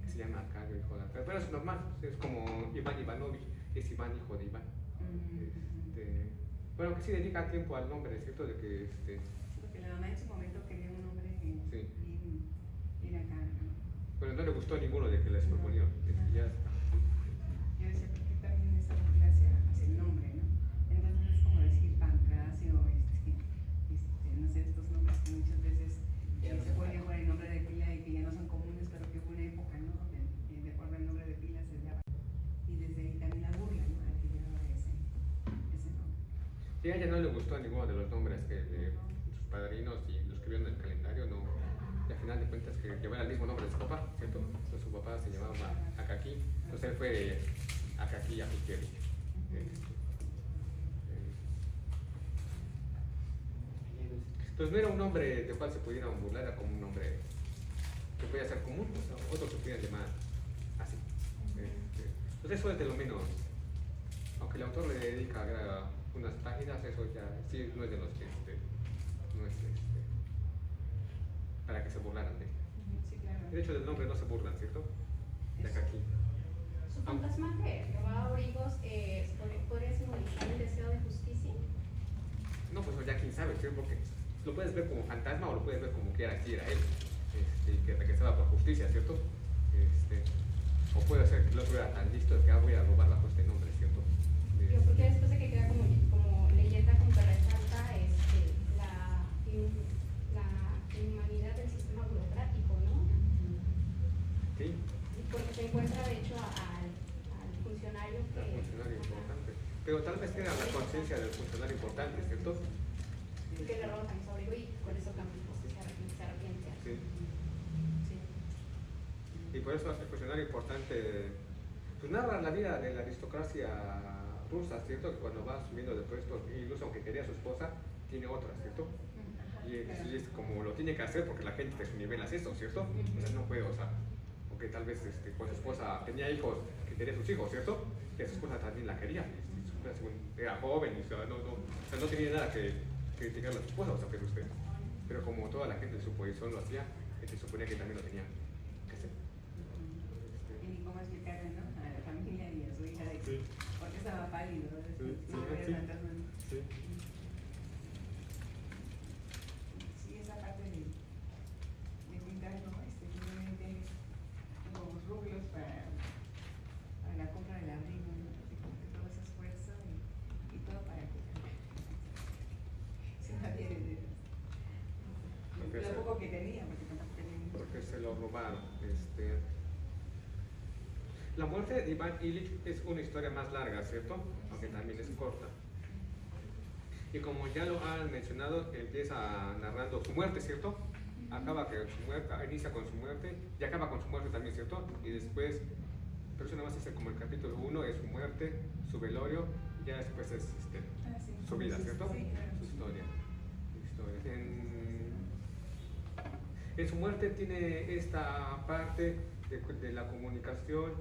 Que se llama Arcadio, hijo de Arcadio, pero es normal, es como Iván Ivanovich, es Iván, hijo de Iván. Bueno, que sí dedica tiempo al nombre, ¿cierto? De que Porque la mamá en su momento quería un nombre sí. bien acá, ¿no? Pero no le gustó a ninguno de que les proponieron. Ya, Yo decía, ¿por qué también esa burla hacia el nombre, no? Entonces es como decir Pancracio, no sé, estos nombres que muchas veces Ya no se son ponen por el nombre de pila y que ya no son comunes, pero que hubo una época, ¿no? Donde de acuerdo al nombre de pila se daba. Y desde ahí también la burla, ¿no? A que llevaba ese nombre. sí, a ella no le gustó a ninguno de los nombres que sus padrinos y los que vieron en el calendario, no. Y al final de cuentas que llevaba el mismo nombre de su papá, ¿cierto? Entonces su papá se llamaba Akaki, entonces él fue Akaki Apikievich. Entonces no era un nombre del cual se pudieran burlar, era como un nombre que podía ser común, o sea, otros se pudieran llamar así. Entonces eso es de lo menos, aunque el autor le dedica unas páginas, eso ya sí no es de los que no es para que se burlaran de él. Sí, claro. De hecho del nombre no se burlan, ¿cierto? De Akaki. Su fantasma que robaba abrigos podría simbolizar el deseo de justicia. No, pues ya quién sabe, ¿sí? Porque lo puedes ver como fantasma o lo puedes ver como que era él, que regresaba por justicia, ¿cierto? O puede ser que el otro era tan listo de que voy a robar bajo este nombre, ¿cierto? Yo porque después de que queda como leyenda como que resalta la inhumanidad del sistema burocrático, ¿no? Sí, Porque se encuentra de hecho al funcionario que... el funcionario importante. Pero tal vez tenga la conciencia del funcionario importante, ¿cierto? Que le roba también su abrigo y con eso se arrepiente. Sí. Sí. Y por eso el funcionario importante pues narra la vida de la aristocracia rusa, ¿cierto? Que cuando va subiendo de puestos, incluso aunque quería a su esposa, tiene otra, ¿cierto? Y es como lo tiene que hacer porque la gente de su nivel hace eso, ¿cierto? O sea, no puede, o sea, porque tal vez con su esposa tenía hijos que quería sus hijos, ¿cierto? Que su esposa también la quería, y su esposa era joven, y no tenía nada que criticarle a su esposa, o sea, que usted. Pero como toda la gente de su posición lo hacía, se suponía que también lo tenía que hacer. Y ni cómo explicarle, ¿no? A la familia y a su hija de que, Sí. porque estaba pálido, ¿no? Sí, No había sí. fantasma. Sí. Sí, esa parte de pintar, ¿no? Simplemente los rublos para la compra del abrigo, ¿no? Así como que todo ese esfuerzo y todo para que se nadie Porque lo poco que tenía, porque tampoco tenía mucho. porque se lo robaron. La muerte de Iván Ilich es una historia más larga, ¿cierto? Aunque también es corta. Y como ya lo han mencionado, empieza narrando su muerte, ¿cierto? Inicia con su muerte y acaba con su muerte también, ¿cierto? Y después, pero eso nada más es como el capítulo 1, es su muerte, su velorio, y ya después es Sí. su vida, ¿cierto? Sí, claro. Su historia. En su muerte tiene esta parte de la comunicación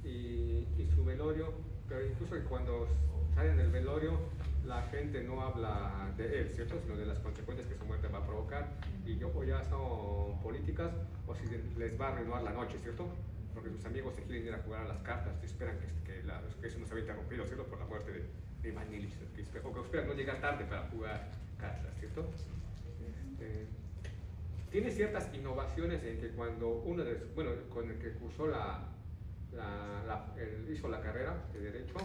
y su velorio, pero incluso que cuando salen del velorio la gente no habla de él, ¿cierto? Sino de las consecuencias que su muerte va a provocar, y o ya son políticas o si les va a arruinar la noche, ¿cierto? Porque sus amigos se quieren ir a jugar a las cartas y esperan que eso no se había interrumpido, ¿cierto? Por la muerte de Iván Ilich, o que esperan no llegar tarde para jugar cartas, ¿cierto? Tiene ciertas innovaciones en que cuando con el que cursó hizo la carrera de Derecho,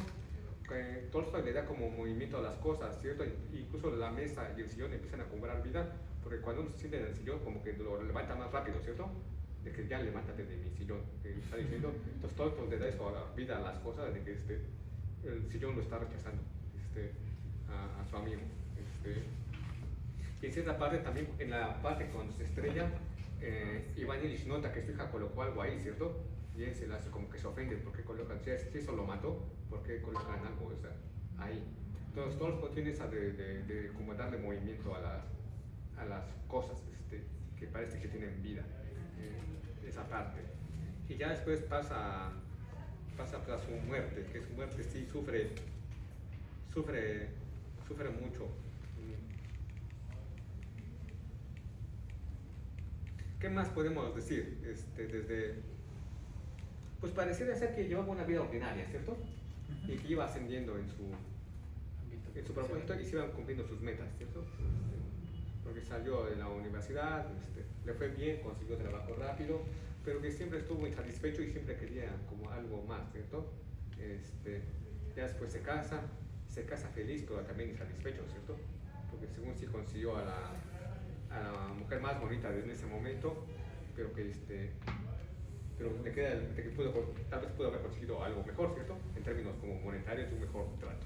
Tolstoy le da como movimiento a las cosas, ¿cierto? Incluso la mesa y el sillón empiezan a cobrar vida, porque cuando uno se siente en el sillón, como que lo levanta más rápido, ¿cierto? De que ya levántate de mi sillón, que está diciendo. Entonces Tolstoy le da eso vida a las cosas, de que el sillón lo está rechazando a su amigo. Y en cierta parte también, en la parte cuando se estrella, Iván Ilich nota que su hija colocó algo ahí, ¿cierto? Y él se le hace como que se ofende, ¿por qué colocan? Si eso lo mató, ¿por qué colocan algo ahí? Entonces Tolstoy tiene esa de como darle movimiento a las cosas que parece que tienen vida, esa parte. Y ya después pasa a su muerte, que su muerte sí sufre mucho. ¿qué más podemos decir? Desde, pues pareciera ser que llevaba una vida ordinaria, ¿cierto? Y que iba ascendiendo en su propósito y se iban cumpliendo sus metas, ¿cierto? Porque salió de la universidad, le fue bien, consiguió trabajo rápido, pero que siempre estuvo insatisfecho y siempre quería como algo más, ¿cierto? Ya después se casa feliz, pero también insatisfecho, ¿cierto? Porque según sí consiguió a la mujer más bonita en ese momento, pero que pero le queda de que tal vez pudo haber conseguido algo mejor, ¿cierto? En términos como monetarios, un mejor trato.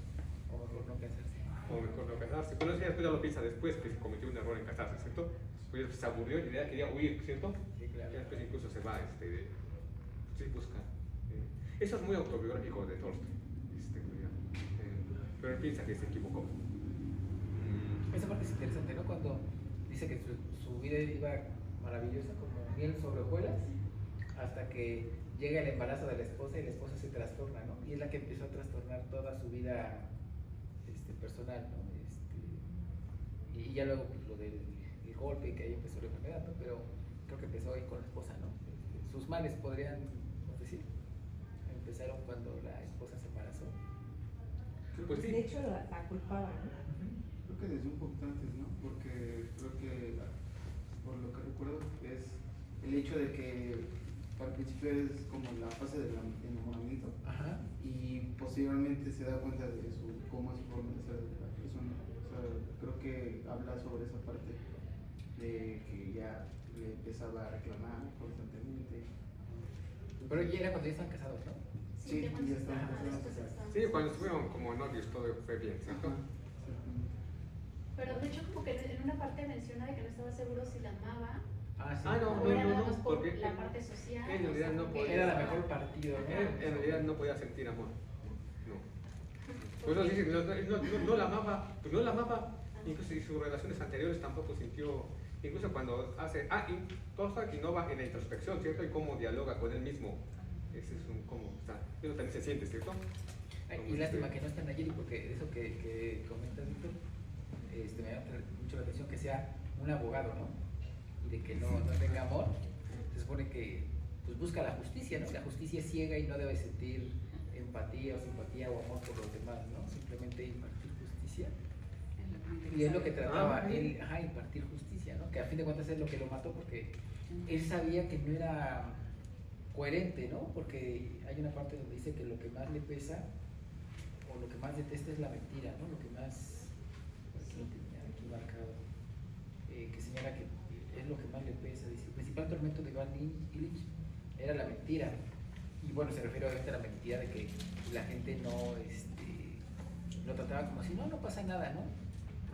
O mejor no casarse. O mejor no casarse. Pero eso ya lo piensa después, que cometió un error en casarse, ¿cierto? Pues se aburrió y ya quería huir, ¿cierto? Sí, claro. Y después incluso se va, sí, busca. Eso es muy autobiográfico de Tolstoy. Pero él piensa que se equivocó. Esa parte es interesante, ¿no? Cuando dice que su vida iba maravillosa, como miel sobre hojuelas, hasta que llega el embarazo de la esposa y la esposa se trastorna, ¿no? Y es la que empezó a trastornar toda su vida personal, ¿no? Y ya luego pues, lo del el golpe, que ahí empezó la enfermedad, ¿no? Pero creo que empezó ahí con la esposa, ¿no? Sus males podrían decir, empezaron cuando la esposa se embarazó. Pues sí. De hecho, la culpaba, ¿no? Creo que desde un poquito antes, ¿no? Porque creo que, por lo que recuerdo, es el hecho de que al principio es como la fase del enamoramiento. Ajá. Y posteriormente se da cuenta de cómo es su forma de ser de la persona. O sea, creo que habla sobre esa parte de que ya le empezaba a reclamar constantemente. Pero ya era cuando ya estaban casados, ¿no? Sí, ya estaban casados. Sí, cuando estuvieron como novios todo fue bien, ¿cierto? Pero de hecho como que en una parte menciona de que no estaba seguro si la amaba. Ah, sí. O era nada más por porque la parte social. en realidad no podía. Era la mejor partido, ¿no? En realidad no podía sentir amor. No. Pues no, dice que no la amaba, pues no la amaba. Incluso en sus relaciones anteriores tampoco sintió. Incluso cuando hace. Y todo esto innova en la introspección, ¿cierto? Y cómo dialoga con él mismo. Ese es cómo está. Eso también se siente, ¿cierto? Y lástima que no está Nayeli, porque eso que comentas, Víctor, me llama mucho la atención que sea un abogado, ¿no? Y de que no tenga amor. Se supone que pues, busca la justicia, ¿no? La justicia es ciega y no debe sentir empatía o simpatía o amor por los demás, ¿no? Simplemente impartir justicia. Y es lo que trataba él, impartir justicia, ¿no? Que a fin de cuentas es lo que lo mató, porque él sabía que no era coherente, ¿no? Porque hay una parte donde dice que lo que más le pesa o lo que más detesta es la mentira, ¿no? Lo que más, aquí marcado, que señala que es lo que más le pesa, dice, el principal tormento de Iván Illich era la mentira. Y bueno, se refiere obviamente a la mentira de que la gente no lo trataba como si no pasa nada, ¿no?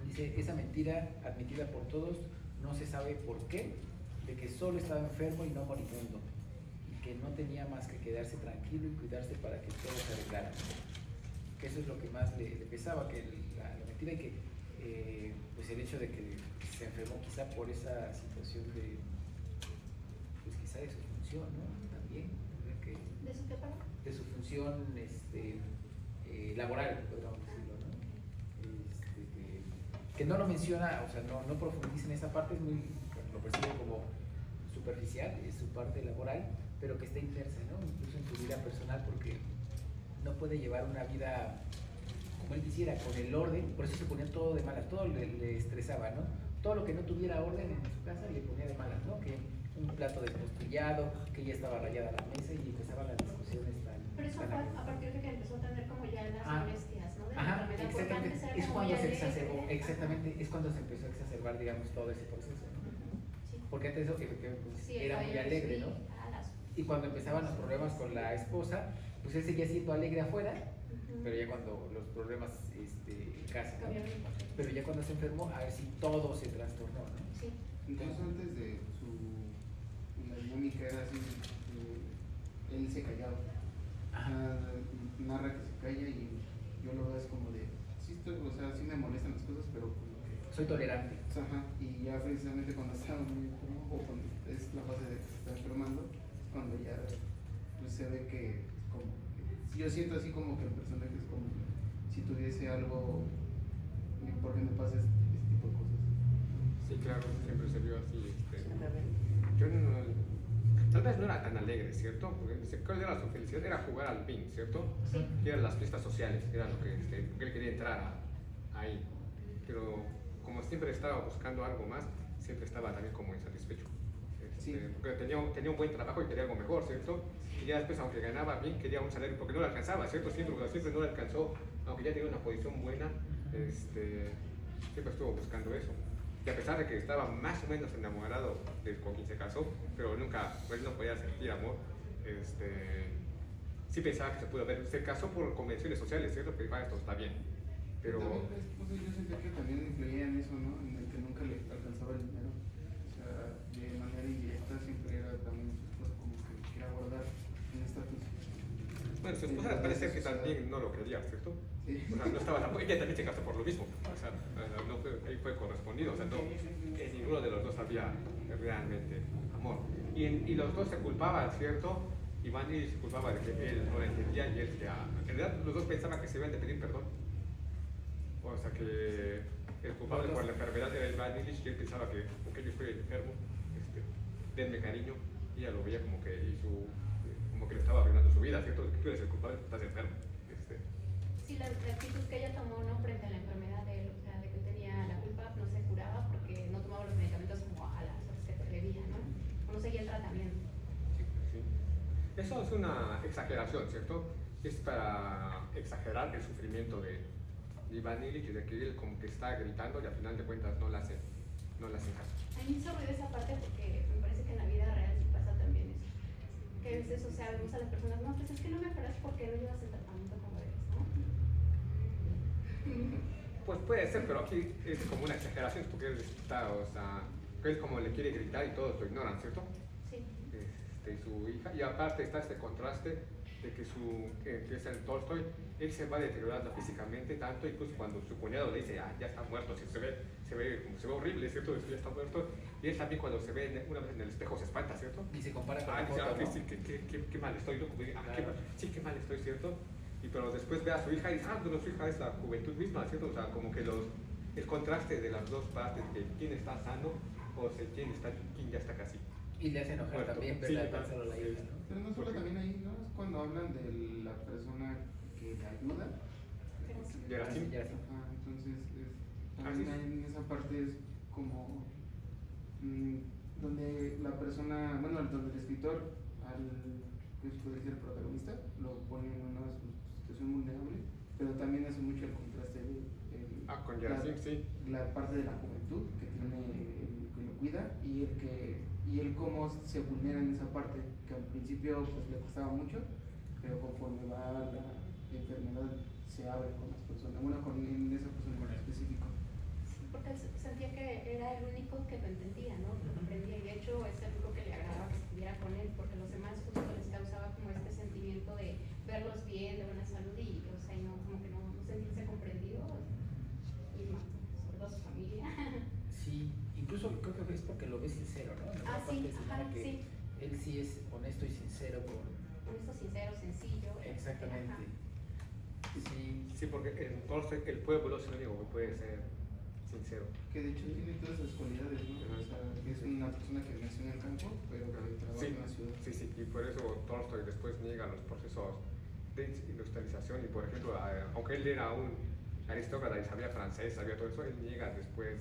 Dice, esa mentira admitida por todos, no se sabe por qué, de que solo estaba enfermo y no moribundo, y que no tenía más que quedarse tranquilo y cuidarse para que todo se arreglara. Que eso es lo que más le pesaba, que la mentira, y que pues el hecho de que se enfermó quizá por esa situación de, pues quizá de su función, ¿no? También, que, ¿De su qué para? de su función laboral, podríamos decirlo, ¿no? Que no lo menciona, o sea, no profundiza en esa parte, es muy, lo percibe como superficial, es su parte laboral, pero que está inmersa, ¿no? Incluso en su vida personal, porque no puede llevar una vida como él quisiera, con el orden, por eso se ponía todo de malas, todo le estresaba, ¿no? Todo lo que no tuviera orden en su casa le ponía de malas, ¿no? Que un plato despostillado, que ya estaba rayada la mesa y empezaban las discusiones tan... Pero eso fue a partir de que empezó a tener como ya las molestias, ¿no? De la enfermedad, porque exactamente, antes era es como cuando muy se alegre. exacerbó, exactamente, es cuando se empezó a exacerbar, digamos, todo ese proceso, ¿no? Sí. Porque antes eso efectivamente pues, Sí, era muy alegre, ¿no? Y cuando empezaban los problemas con la esposa, pues él seguía siendo alegre afuera, pero ya cuando los problemas en casa, ¿no? Pero ya cuando se enfermó, a ver si todo se trastornó, ¿no? Sí. Incluso antes de la dinámica era así, él se callaba. Narra que se calla y yo lo veo es como de, sí me molestan las cosas, pero como que... Soy tolerante. Y ya precisamente cuando estaba muy enfermo, o cuando es la fase de que se está enfermando, es cuando ya pues, se ve que como, yo siento así como que el personaje es como si tuviese algo, ¿por qué me pasa este tipo de cosas? Sí, claro, siempre se vio así. Yo no, tal vez no era tan alegre, ¿cierto? Porque dice, ¿cuál era su felicidad? Era jugar al pin, ¿cierto? Sí. Que eran las fiestas sociales, era lo que porque él quería entrar ahí. Pero como siempre estaba buscando algo más, siempre estaba también como insatisfecho. Sí. Porque tenía un buen trabajo y quería algo mejor, ¿cierto? Y ya después, aunque ganaba bien, quería un salario, porque no lo alcanzaba, ¿cierto? Siempre no lo alcanzó, aunque ya tenía una posición buena, siempre estuvo buscando eso. Y a pesar de que estaba más o menos enamorado de con quien se casó, pero nunca, pues no podía sentir amor, sí pensaba que se pudo ver. Se casó por convenciones sociales, ¿cierto? Que dijo, esto está bien. Pero también, pues, yo sentía que también influía en eso, ¿no? En el que nunca le alcanzaba el dinero. O sea, de manera indirecta siempre era también su esposa como que quería guardar un estatus. bueno, su esposa parece que también no lo quería, ¿cierto? Sí. O sea, no estaba tampoco, ella también se casó por lo mismo. O sea, no fue, ahí fue correspondido. O sea, no, en ninguno de los dos había realmente amor. Y los dos se culpaban, ¿cierto? Iván y se culpaba de que él no la entendía y él en realidad los dos pensaban que se debían de pedir perdón. O sea que el culpable por la enfermedad era Iván Illich y él pensaba que, porque yo estoy enfermo, denme cariño, y ella lo veía como que, como que le estaba arruinando su vida, ¿cierto? Que tú eres el culpable, estás enfermo. Sí, la actitud que ella tomó no frente a la enfermedad de él, o sea, de que él tenía la culpa, no se curaba porque no tomaba los medicamentos como a las horas que te debía, ¿no? O no seguía el tratamiento. Sí. Eso es una exageración, ¿cierto? Es para exagerar el sufrimiento de Iván Illich y de que él como que está gritando y al final de cuentas no le hacen caso. A mí me hizo ruido esa parte porque me parece que en la vida real sí pasa también eso. Que a veces, o sea, vemos a las personas, no, pues es que no mejoras porque no llevas el tratamiento como debes, ¿no? Pues puede ser, pero aquí es como una exageración porque él está, o sea, él como le quiere gritar y todos lo ignoran, ¿cierto? Sí. Y su hija, y aparte está este contraste de que es el Tolstoy, él se va deteriorando físicamente tanto, incluso cuando su cuñado le dice, ya está muerto, se ve horrible, ¿cierto? Ya está muerto, y él también cuando se ve una vez en el espejo se espanta, ¿cierto? Y se compara con la Dice, foto, ¿no? sí, qué mal estoy, ¿no? Claro. Qué mal estoy, ¿cierto? Pero después ve a su hija y dice, pero su hija es la juventud misma, ¿cierto? O sea, como que el contraste de las dos partes, de quién está sano o quién ya está casi. Y le hace enojar Muerto. también Sí, verla claro. solo la hija, ¿no? Pero no solo también ahí, ¿no? Es cuando hablan de la persona que te ayuda. Gerasim. Ajá, entonces también en esa parte es como donde la persona, bueno, donde el escritor, que puede ser el protagonista, lo pone en una situación vulnerable, pero también hace mucho el contraste de Con Gerasim, sí. la parte de la juventud que tiene el que lo cuida y él cómo se vulnera en esa parte, que al principio pues le costaba mucho, pero conforme va la enfermedad se abre con las personas, bueno, en esa persona en específico. Porque él sentía que era el único que lo entendía, ¿no? Que lo comprendía, y de hecho es el único que le agradaba que estuviera con él, porque los demás justo les causaba como este sentimiento de verlos bien, de buena salud y, o sea, y no, como que no sentirse comprendidos y más, sobre todo su familia. Sí, incluso creo que es porque lo ves sincero, ¿no? En la Sí, parte señala que sí. él sí es honesto y sincero Honesto, sincero, sencillo. Exactamente. Sí. Sí, porque en Tolstoy el pueblo es el único que puede ser sincero. Que de hecho tiene todas esas cualidades, ¿no? O sea, que es una persona que nació en el campo, pero que trabaja en la ciudad. Sí, y por eso Tolstoy después niega los procesos de industrialización y por ejemplo, aunque él era un aristócrata y sabía francés, sabía todo eso, él niega después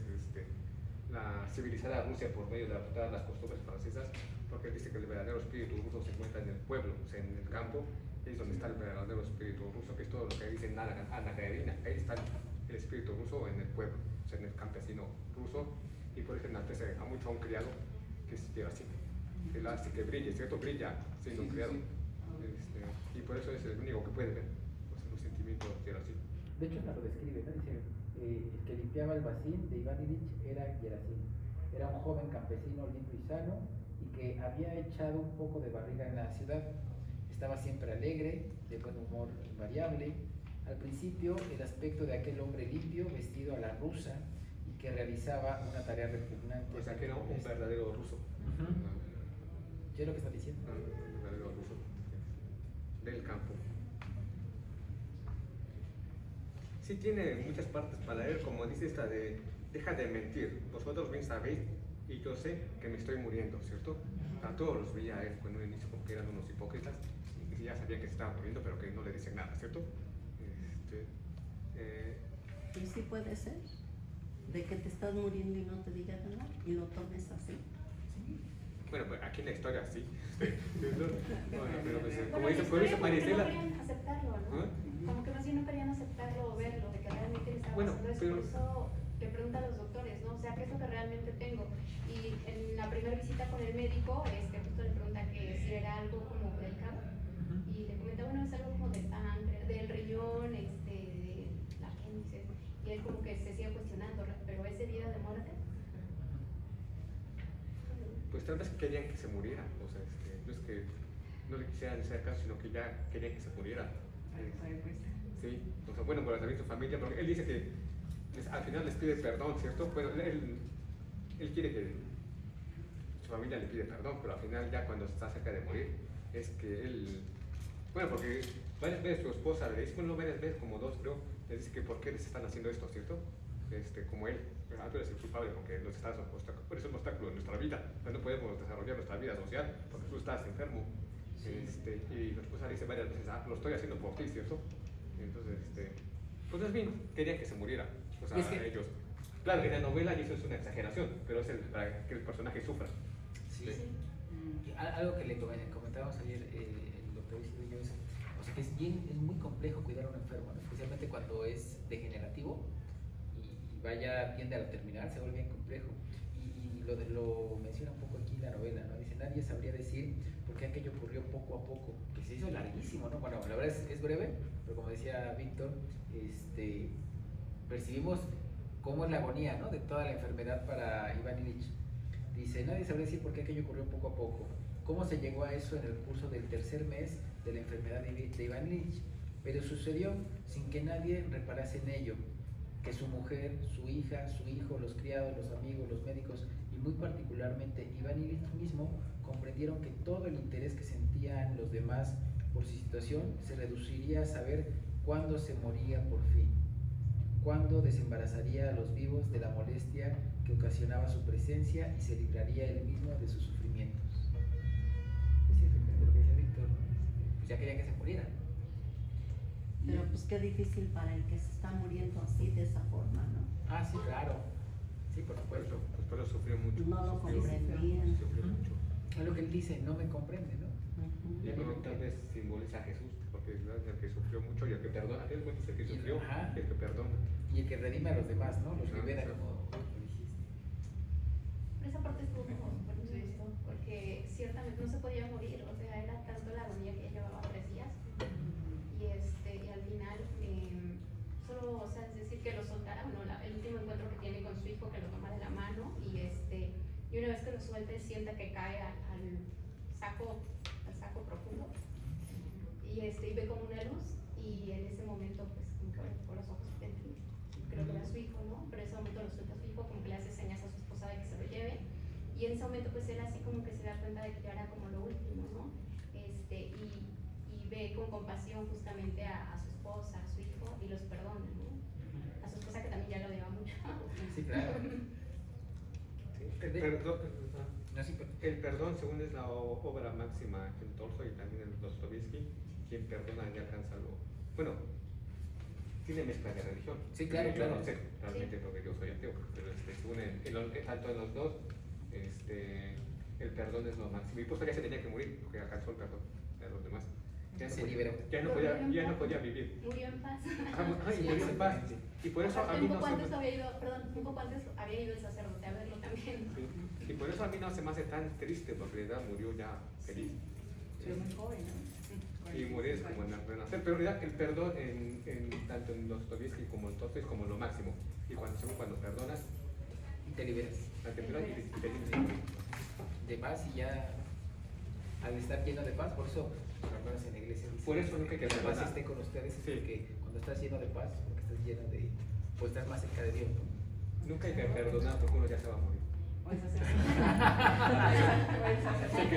la civilizada Rusia por medio de adoptar las costumbres francesas, porque él dice que el verdadero espíritu ruso se encuentra en el pueblo, o sea, en el campo, y es donde está el verdadero espíritu ruso, que es todo lo que dice Ana Karenina, ahí está el espíritu ruso en el pueblo, o sea, en el campesino ruso, y por eso enaltece mucho a un criado que es Gerasim, él hace que brille, ¿cierto? Brilla siendo un criado, y por eso es el único que puede ver los sentimientos de Gerasim. De hecho, lo describe, ¿no? Dice, el que limpiaba el bacín de Iván Illich era Gerasim. Era un joven campesino lindo y sano y que había echado un poco de barriga en la ciudad. Estaba siempre alegre, de buen humor invariable. Al principio, el aspecto de aquel hombre limpio, vestido a la rusa y que realizaba una tarea repugnante. O sea, que era un verdadero ruso. ¿Qué es lo que está diciendo? Un verdadero ruso del campo. Sí tiene muchas partes para leer, como dice esta de deja de mentir, vosotros bien sabéis y yo sé que me estoy muriendo, ¿cierto? A todos los veía a él cuando un inicio como que eran unos hipócritas y que ya sabían que se estaban muriendo, pero que no le dicen nada, ¿cierto? Y sí puede ser, de que te estás muriendo y no te digan nada y lo tomes así. Bueno, pues aquí en la historia sí. Bueno, pero pues, como Bueno, dice como que Marisela. no querían aceptarlo, ¿no? ¿Ah? Como que más bien no querían aceptarlo o verlo, de que realmente le estaba Bueno, pasando eso. pero- Por eso le preguntan a los doctores, ¿no? O sea, ¿qué es lo que realmente tengo? Y en la primera visita con el médico, justo le pregunta que si era algo como delicado. Y le comenta, bueno, es algo como del páncreas, del riñón, de la apéndice. Y él como que se sigue cuestionando, ¿pero es de vida o de muerte? Pues tal vez querían que se muriera, o sea, no es que no le quisieran hacer caso, sino que ya querían que se muriera. Sí, o sea, bueno, por también su familia, porque él dice que al final les pide perdón, ¿cierto? Bueno, él quiere que su familia le pide perdón, pero al final ya cuando está cerca de morir, es que él, bueno, porque varias veces su esposa le dice, bueno, no varias veces, como dos creo, le dice que por qué les están haciendo esto, ¿cierto? Como él, tú eres el culpable porque nos estás por eso es un obstáculo en nuestra vida, no podemos desarrollar nuestra vida social porque tú estás enfermo. Y la esposa dice varias veces, lo estoy haciendo por ti, ¿cierto? Entonces, pues es bien, querían que se muriera, o sea, ellos. Claro, en la novela y eso es una exageración, pero es para que el personaje sufra. Sí. Algo que le comentábamos ayer el doctor Isidro y yo es, o sea, que es muy complejo cuidar a un enfermo, ¿no? Especialmente cuando es degenerativo y vaya, tiende a terminar, se vuelve bien complejo. Y lo menciona un poco aquí la novela, ¿no? Dice, nadie sabría decir por qué aquello ocurrió poco a poco, que se hizo larguísimo, ¿no? Bueno, la verdad es breve, pero como decía Víctor, percibimos cómo es la agonía, ¿no? De toda la enfermedad para Iván Ilich. Dice, nadie sabría decir por qué aquello ocurrió poco a poco, cómo se llegó a eso en el curso del tercer mes de la enfermedad de Iván Ilich, pero sucedió sin que nadie reparase en ello, que su mujer, su hija, su hijo, los criados, los amigos, los médicos y muy particularmente Iván Ilich mismo comprendieron que todo el interés que sentían los demás por su situación se reduciría a saber cuándo se moría por fin, cuándo desembarazaría a los vivos de la molestia que ocasionaba su presencia y se libraría él mismo de sus sufrimientos. Pues sí, efectivamente lo que decía Víctor, ¿no? Pues ya querían que se muriera. Pero pues qué difícil para el que se está muriendo así, de esa forma, ¿no? Ah, sí, claro. Sí, por supuesto. Pues por eso sufrió mucho. No lo comprendían. Sufrió mucho. Es lo que él dice, no me comprende, ¿no? Y tal vez simboliza a Jesús, porque es el que sufrió mucho y el que perdona. Él es el que sufrió y el que perdona. Y el que redime a los demás, ¿no? Los libera, sí. como dijiste. Pero esa parte estuvo como súper injusto, porque ciertamente no se podía morir, o sea, era tanto la agonía que llevaba 3 días. Y al final, solo, o sea, es decir, que lo soltara, bueno, el último encuentro que tiene con su hijo, que lo toma de la mano, y una vez que lo suelte, sienta que cae al saco profundo, y ve como una luz, y en ese momento, pues, como que abre por los ojos, creo que era su hijo, ¿no? Pero en ese momento lo suelta a su hijo, como que le hace señas a su esposa de que se lo lleve, y en ese momento, pues, él así como que se da cuenta de que ya era como lo último, ¿no? Y ve con compasión justamente a su esposa, a su hijo, y los perdona, ¿no? A su esposa que también ya lo odiaba mucho. Sí, claro. El perdón, según es la obra máxima en Tolstoy y también en Dostoyevsky, quien perdona ya alcanza lo... Bueno, tiene mezcla de religión. Sí, claro, yo claro. no sé realmente porque yo soy ateo, pero según tanto en los dos, el perdón es lo máximo. Y pues ya se tenía que morir porque alcanzó el perdón de los demás. Se liberó. Ya no podía vivir. Murió en paz. Y murió en paz. Y por eso a mí no un poco antes había ido el sacerdote a verlo también. Sí. Y por eso a mí no se me hace tan triste, porque en realidad murió ya feliz. Pero muy joven, ¿no? Y morir es como renacer. Pero en realidad el perdón, tanto en Dostoyevsky como en Tolstoy, es como lo máximo. Y cuando perdonas, Y te liberas la temperatura y te liberas. de paz y ya al estar lleno de paz, por eso los hermanos en la iglesia dicen, Por eso nunca hay que la paz perdonar. esté con ustedes, Sí. porque cuando estás lleno de paz, porque estás lleno de, pues estás más cerca de Dios, ¿no? Nunca hay que perdonar porque uno ya se va a morir. O el sacerdote. Hay que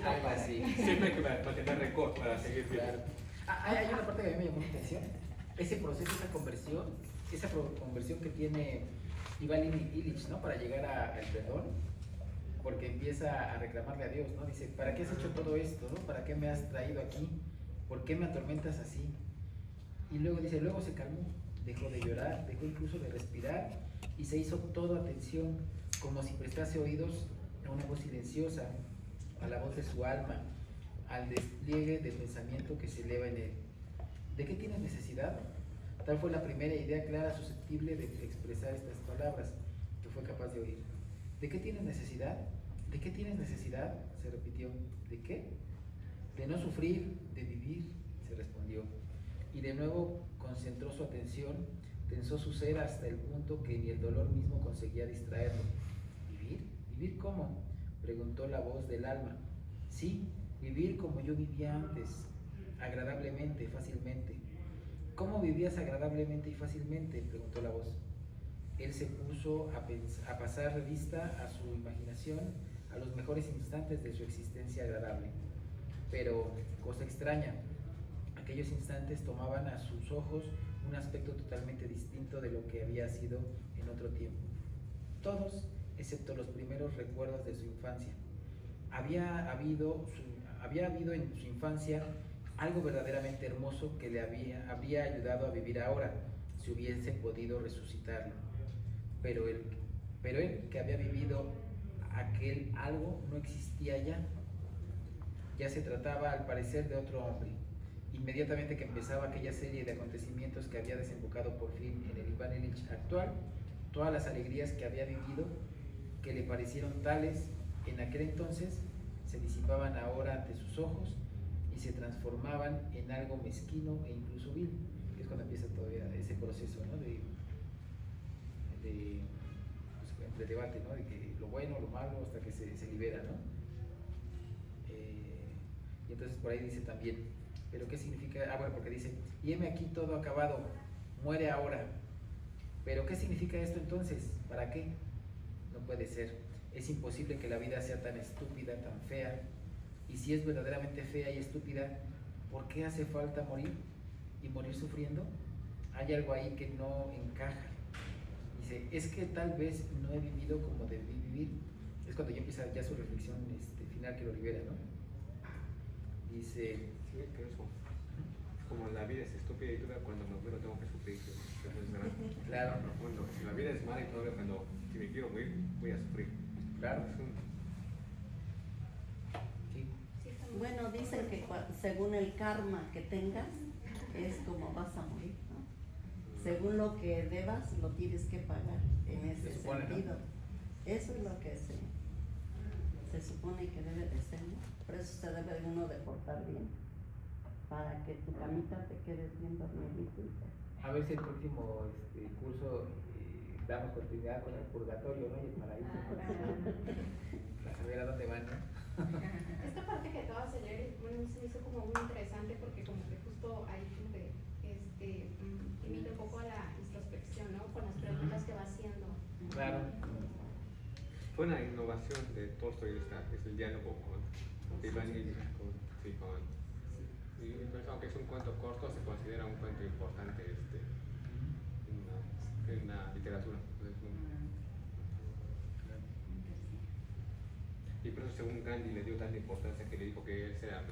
Algo así. Siempre hay que mantener rencor para seguir vivo. Claro. Hay una parte que a mí me llamó la atención. Ese proceso, esa conversión, esa conversión que tiene Iván Illich, ¿no? Para llegar al perdón, porque empieza a reclamarle a Dios, ¿no? Dice, ¿para qué has hecho todo esto, no? ¿Para qué me has traído aquí? ¿Por qué me atormentas así? Y luego dice, luego se calmó, dejó de llorar, dejó incluso de respirar y se hizo todo atención, como si prestase oídos a una voz silenciosa, a la voz de su alma, al despliegue del pensamiento que se eleva en él. ¿De qué tienes necesidad? Tal fue la primera idea clara susceptible de expresar estas palabras que fue capaz de oír. ¿De qué tienes necesidad? ¿De qué tienes necesidad? Se repitió. ¿De qué? De no sufrir, de vivir, se respondió. Y de nuevo concentró su atención, tensó su ser hasta el punto que ni el dolor mismo conseguía distraerlo. ¿Vivir? ¿Vivir cómo? Preguntó la voz del alma. Sí, vivir como yo vivía antes, agradablemente, fácilmente. ¿Cómo vivías agradablemente y fácilmente?, preguntó la voz. Él se puso a pasar revista a su imaginación a los mejores instantes de su existencia agradable. Pero, cosa extraña, aquellos instantes tomaban a sus ojos un aspecto totalmente distinto de lo que había sido en otro tiempo. Todos, excepto los primeros recuerdos de su infancia. Había habido en su infancia algo verdaderamente hermoso que le habría ayudado a vivir ahora, si hubiese podido resucitarlo. Pero él, que había vivido aquel algo, no existía ya. Ya se trataba, al parecer, de otro hombre. Inmediatamente que empezaba aquella serie de acontecimientos que había desembocado por fin en el Iván Illich actual, todas las alegrías que había vivido, que le parecieron tales en aquel entonces, se disipaban ahora ante sus ojos y se transformaban en algo mezquino e incluso vil, que es cuando empieza todavía ese proceso, ¿no? de entre debate, ¿no? De que lo bueno, lo malo, hasta que se libera, ¿no? Y entonces por ahí dice también, ¿pero qué significa? Bueno, porque dice, y heme aquí todo acabado, muere ahora. ¿Pero qué significa esto entonces? ¿Para qué? No puede ser. Es imposible que la vida sea tan estúpida, tan fea. Y si es verdaderamente fea y estúpida, ¿por qué hace falta morir? ¿Y morir sufriendo? Hay algo ahí que no encaja. Dice, es que tal vez no he vivido como debí vivir. Es cuando ya empieza ya su reflexión final que lo libera, ¿no? Dice... Sí, que eso. Como la vida es estúpida y todavía cuando me muero tengo que sufrir. Claro. Cuando si la vida es mala y todavía cuando si me quiero morir voy a sufrir. Claro. Sí. Bueno, dicen que según el karma que tengas es como vas a morir, ¿no? Según lo que debas lo tienes que pagar en ese sentido. ¿No? Eso es lo que se supone que debe de ser, ¿no? Por eso se debe uno de portar bien, para que tu camita te quedes bien dormidito. A ver si el próximo curso damos continuidad con el purgatorio, ¿no? Y el paraíso. Para saber a dónde van, ¿no? Esta parte que acabas de leer, bueno, se me hizo como muy interesante porque como que justo ahí como que invita un poco a la introspección, ¿no? Con las preguntas que va haciendo. Claro. Fue una innovación de Tolstoy, es el diálogo con Iván Illich, y pues, aunque es un cuento corto, se considera un cuento importante en la literatura. Y por eso según Gandhi le dio tanta importancia que le dijo que esa era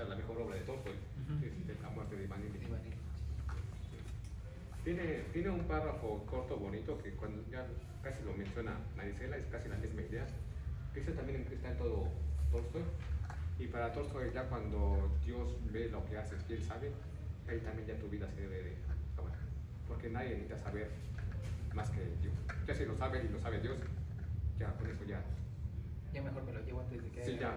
la mejor obra de Tolstoy, La muerte de Iván Illich. Tiene un párrafo corto bonito que cuando ya casi lo menciona Marisela, es casi la misma idea, que eso también está en todo Tolstoy. Y para Tolstoy ya cuando Dios ve lo que haces y Él sabe, ahí también ya tu vida se debe de acabar. Porque nadie necesita saber más que Dios. Ya si lo sabe y lo sabe Dios, ya con eso ya. Ya mejor me lo llevo antes de que... Sí, ya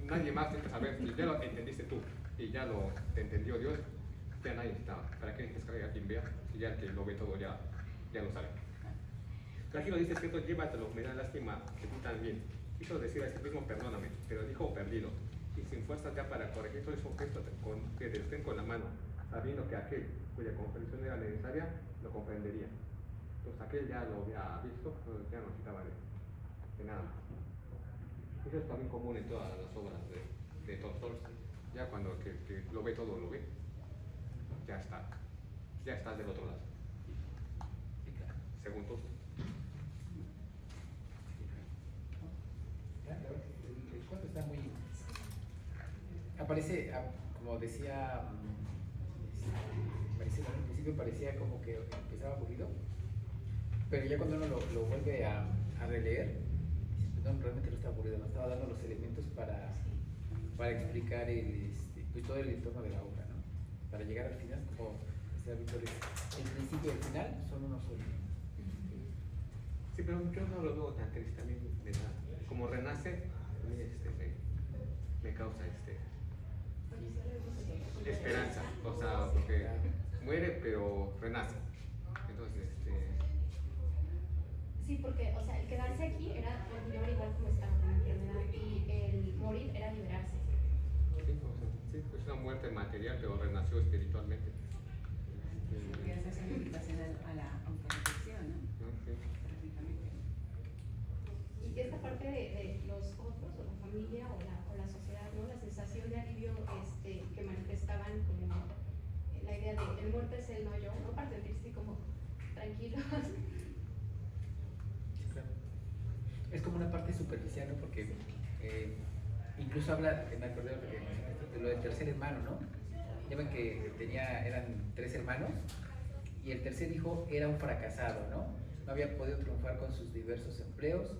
nadie más necesita saber. Si ya lo entendiste tú y ya te entendió Dios, ya nadie necesita. ¿Para qué necesitas que haya quien vea? Si ya el que lo ve todo ya lo sabe. Pero aquí lo dice escrito, llévatelo, me da lástima que tú también. Quiso decir a sí mismo, perdóname, pero dijo perdido, y sin fuerzas ya para corregir todo esos gestos que estén con la mano, sabiendo que aquel cuya comprensión era necesaria, lo comprendería. Entonces aquel ya lo había visto, ya no necesitaba de nada más. Eso es también común en todas las obras de Tolstoy. Ya cuando que lo ve todo, lo ve, ya está del otro lado. según tú. El cuento está muy... Aparece, como decía Maricela, al principio parecía como que empezaba aburrido, pero ya cuando uno lo vuelve a releer, dice, no, realmente no estaba aburrido, no estaba dando los elementos para explicar pues todo el entorno de la obra, ¿no? Para llegar al final, como decía Víctor, el principio y el final son uno solo. Sí, pero yo no lo veo tan triste también, como renace, a mí me causa esperanza, o sea, porque muere pero renace. Entonces, Sí, porque, o sea, el quedarse aquí era continuar igual como estaba con la enfermedad y el morir era liberarse. Sí, pues una muerte material, pero renació espiritualmente. Que hace esa invitación a la autorreflexión, ¿no? Sí. Prácticamente. Y esta parte de los otros, o la familia, o la sociedad, ¿no? La sensación de alivio que manifestaban como la idea de el muerto es él, no yo, ¿no? Para sentirse como tranquilos. Es como una parte superficial, ¿no? Porque incluso habla, me acordé de lo del tercer hermano, ¿no? Ya ven que eran 3 hermanos y el tercer hijo era un fracasado, ¿no? No había podido triunfar con sus diversos empleos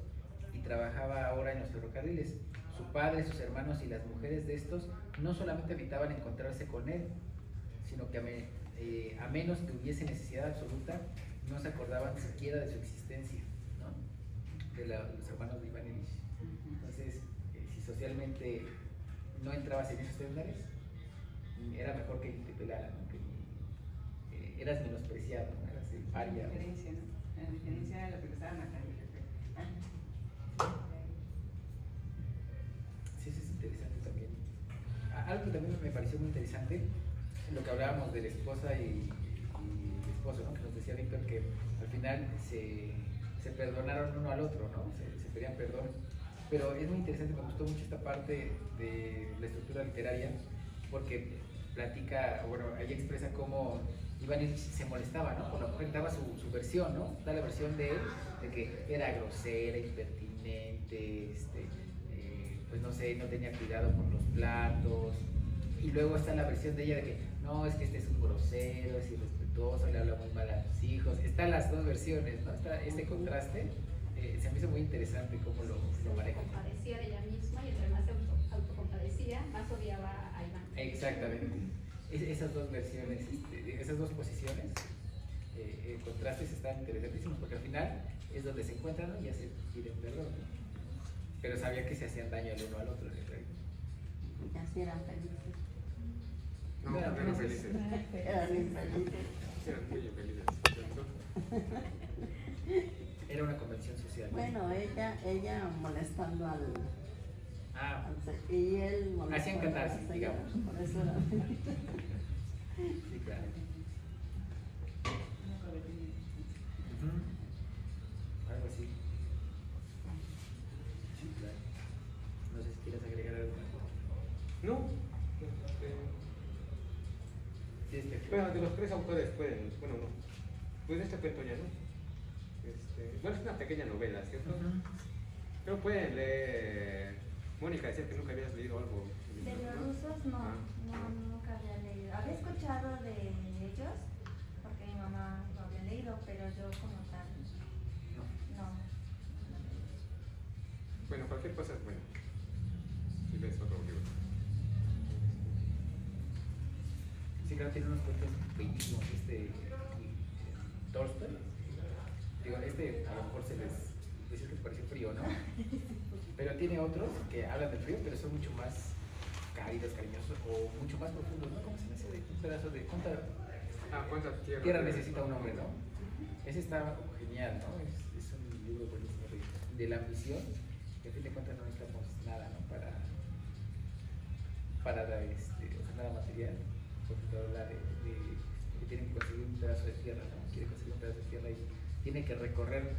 y trabajaba ahora en los ferrocarriles. Su padre, sus hermanos y las mujeres de estos no solamente evitaban encontrarse con él, sino que a menos que hubiese necesidad absoluta, no se acordaban siquiera de su existencia, ¿no? De los hermanos de Iván Ilich. Entonces, si socialmente no entrabas en esos estándares, era mejor que te pelaran, ¿no? Que eras menospreciado, ¿no? Eras el paria. La diferencia, ¿no? La diferencia de lo que te estaban matando. Sí, eso es interesante también. Algo que también me pareció muy interesante, lo que hablábamos de la esposa y el esposo, ¿no? Que nos decía Víctor que al final se perdonaron uno al otro, ¿no? Se pedían perdón. Pero es muy interesante, me gustó mucho esta parte de la estructura literaria, porque platica, bueno, ahí expresa cómo Iván Ilich se molestaba, ¿no? Por la mujer, daba su versión, ¿no? Da la versión de él, de que era grosera, impertinente, pues no sé, no tenía cuidado con los platos. Y luego está la versión de ella de que, no, es que este es un grosero, es irrespetuoso, le habla muy mal a sus hijos. Están las dos versiones, ¿no? Está este contraste. Se me hizo muy interesante cómo lo maneja. Se compadecía de ella misma y entre más se autocompadecía, más odiaba a Iván. Exactamente. Esas dos versiones, esas dos posiciones, contrastes están interesantísimos porque al final es donde se encuentran, ¿no? Y ya se piden perdón, ¿no? Pero sabían que se hacían daño el uno al otro. Y así eran felices. No, eran felices. Eran infelices. Eran muy infelices. Era una convención social. Bueno, ella molestando al Ah, y él molestando hacían catarsis, a la señora, digamos. por eso era sí, claro. Ujú. Algo así. Sí, claro. No sé si quieres agregar algo más. No. Sí, Bueno, de los 3 autores pueden, bueno, no. Pues este cuento ya no. Bueno, es una pequeña novela, ¿cierto? Pero pueden leer. Mónica decía que nunca habías leído algo. De los rusos no, nunca había leído. Había escuchado de ellos, porque mi mamá lo había leído, pero yo como tal, no. Bueno, cualquier cosa es buena. Si ves otro libro. Sí, claro, tiene unos cuentos bellísimos. Tolstoy. Digo, a lo mejor se les dice que pareció frío, ¿no? Pero tiene otros que hablan del frío, pero son mucho más cálidos, cariñosos o mucho más profundos, ¿no? Como se me hace de un pedazo de ¿Cuánta tierra necesita un hombre, ¿no? Ese está genial, ¿no? Es un libro buenísimo de la ambición, que a fin de cuentas no necesitamos nada, ¿no? Para nada material, porque todo habla de que tienen que conseguir un pedazo de tierra, ¿no? Quiere conseguir un pedazo de tierra y tiene que recorrer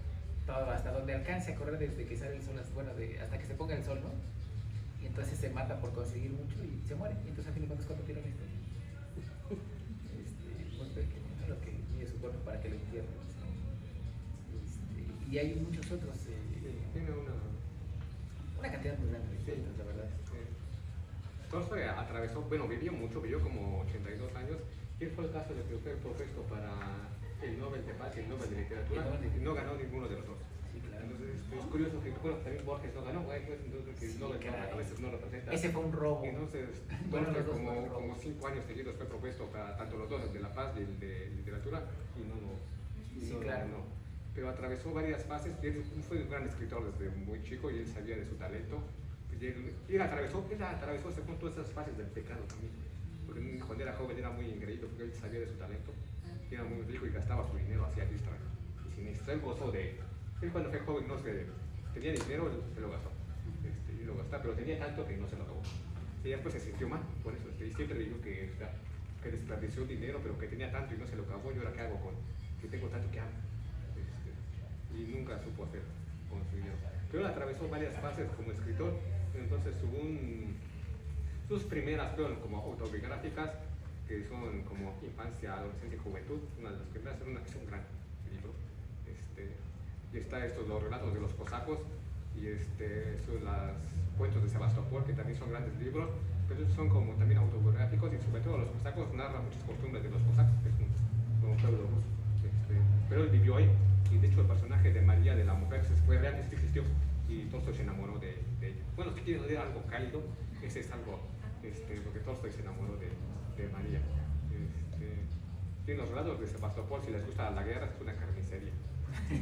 todo hasta donde alcance a correr desde que sale el sol, hasta que se ponga el sol, ¿no? Y entonces se mata por conseguir mucho y se muere. Y entonces a fin de cuentas, ¿cuánto tiran esto? Muy pequeño, ¿no? Lo que mide su cuerpo para que lo entierren, ¿no? Y hay muchos otros. Tiene Una cantidad muy grande de Sí. cuentos, la verdad. Tolstoy atravesó, bueno, vivió mucho, vivió como 82 años, y él fue el caso de que fue propuesto para el Nobel de Paz y el Nobel de Literatura, y no ganó ninguno de los dos. Sí, claro. Entonces, es curioso que, bueno, también Borges no ganó, pues, entonces que el Nobel a veces no representa. Ese fue un robo. Entonces, Bueno, Tolstoy los dos fueron como robos. 5 años seguidos fue propuesto para tanto los dos, el de la paz y el de literatura, y no lo Sí, no lo claro. ganó. Pero atravesó varias fases, y él fue un gran escritor desde muy chico y él sabía de su talento. Y él atravesó según todas esas fases del pecado también. Porque cuando era joven era muy increíble porque él sabía de su talento, y era muy rico y gastaba su dinero hacia diestra y siniestra. Él gozó de él. Él cuando fue joven no tenía dinero, él se lo gastó. Y lo gastaba, pero tenía tanto que no se lo acabó. Y después se sintió mal por eso. Y siempre dijo que desperdició dinero, pero que tenía tanto y no se lo acabó. ¿Y ahora qué hago que tengo tanto que hago? Y nunca supo hacer con su dinero. Pero él atravesó varias fases como escritor. Entonces, sus primeras fueron como autobiográficas, que son como Infancia, Adolescencia y Juventud. Una de las primeras es un gran libro. Y está los relatos de los cosacos, y son los cuentos de Sebastopol, que también son grandes libros, pero son como también autobiográficos, y sobre todo los cosacos narran muchas costumbres de los cosacos, que es un pueblo ruso. Pero él vivió ahí, y de hecho el personaje de María, de la mujer, fue real, existió, y Tolstoy se enamoró de ella. Bueno, si quieren leer algo cálido, ese es algo, porque Tolstoy se enamoró de María. Tiene los relatos de Sebastopol, si les gusta la guerra, es una carnicería.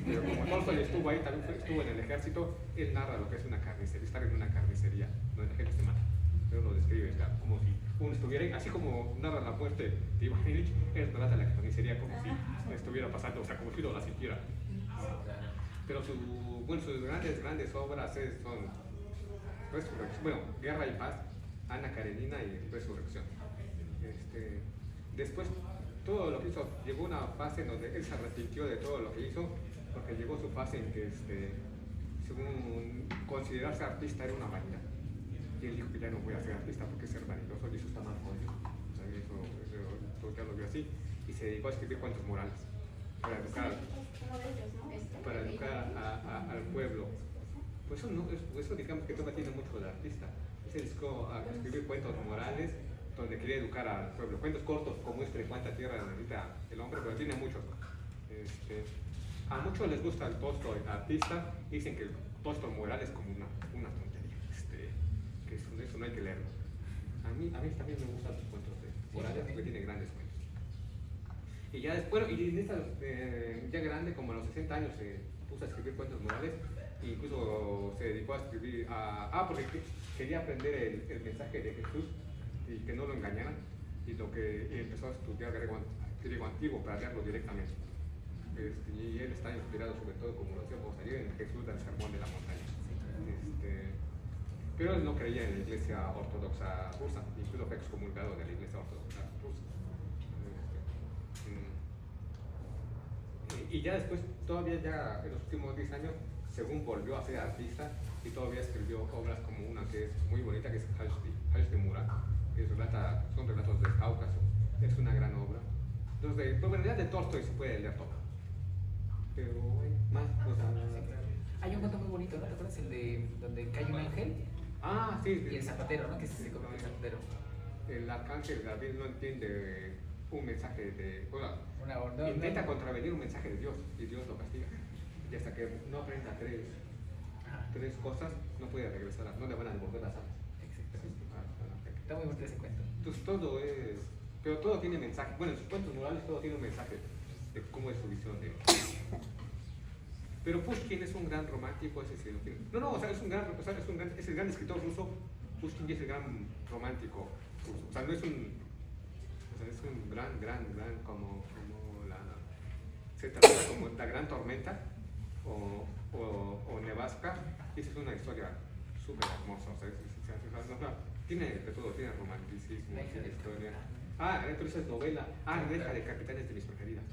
Pero como Tolstoy estuvo ahí, también estuvo en el ejército, él narra lo que es una carnicería, estar en una carnicería, donde la gente se mata. Pero lo describe, como si uno estuviera ahí, así como narra la muerte de Iván Ilich, él relata la carnicería como si estuviera pasando, o sea, como si no la sintiera. Pero sus grandes obras son Resurrección, bueno, Guerra y Paz, Ana Karenina y Resurrección. Después, todo lo que hizo, llegó una fase en donde él se arrepintió de todo lo que hizo, porque llegó su fase en que, según considerarse artista, era una vanidad. Y él dijo que ya no voy a ser artista porque ser vanidoso, y eso está mal con él. O sea, eso ya lo vio así, y se dedicó a escribir cuentos morales para educar, para educar al pueblo. Pues eso digamos que todavía tiene mucho del artista. Se dedicó a escribir cuentos morales donde quería educar al pueblo. Cuentos cortos como Cuánta tierra necesita el hombre, pero tiene muchos. A muchos les gusta el Tolstoy artista, dicen que el Tolstoy moral es como una tontería, que eso no hay que leerlo. A mí también me gustan los cuentos morales porque tiene grandes cuentos. Y ya después, ya grande, como a los 60 años, se puso a escribir cuentos morales, e incluso se dedicó a escribir, porque quería aprender el mensaje de Jesús y que no lo engañaran, y empezó a estudiar griego antiguo para leerlo directamente. Y él está inspirado sobre todo, como lo decíamos ayer, en Jesús del Sermón de la Montaña. Pero él no creía en la Iglesia Ortodoxa rusa, incluso fue excomulgado de la Iglesia Ortodoxa rusa. Y ya después, todavía ya en los últimos 10 años, según volvió a ser artista, y todavía escribió obras como una que es muy bonita, que es Hals de Murat, que son relatos del Cáucaso. Es una gran obra. Entonces, en realidad de Tolstoy se puede leer todo. Pero más cosas. Hay un cuento muy bonito, ¿no? ¿Te acuerdas? El de donde cae un ángel. Sí. Y el zapatero, ¿no? Que se convierte en zapatero. El arcángel Gabriel no entiende un mensaje de... intenta contravenir un mensaje de Dios, y Dios lo castiga. Y hasta que no aprenda tres cosas, no puede regresar, no le van a devolver las alas. Está muy bonito ese cuento. Entonces pero todo tiene mensaje. Bueno, en sus cuentos morales todo tiene un mensaje de cómo es su visión de él. Pero Pushkin es un gran romántico, es el gran escritor ruso. Pushkin es el gran romántico ruso. O sea, no es un gran, como se trata como La Gran Tormenta o Nevasca. Esa es una historia súper hermosa. O sea, tiene de todo, tiene romanticismo, tiene historia. Pero esa es novela. Reja de Capitanes de mis preferidas.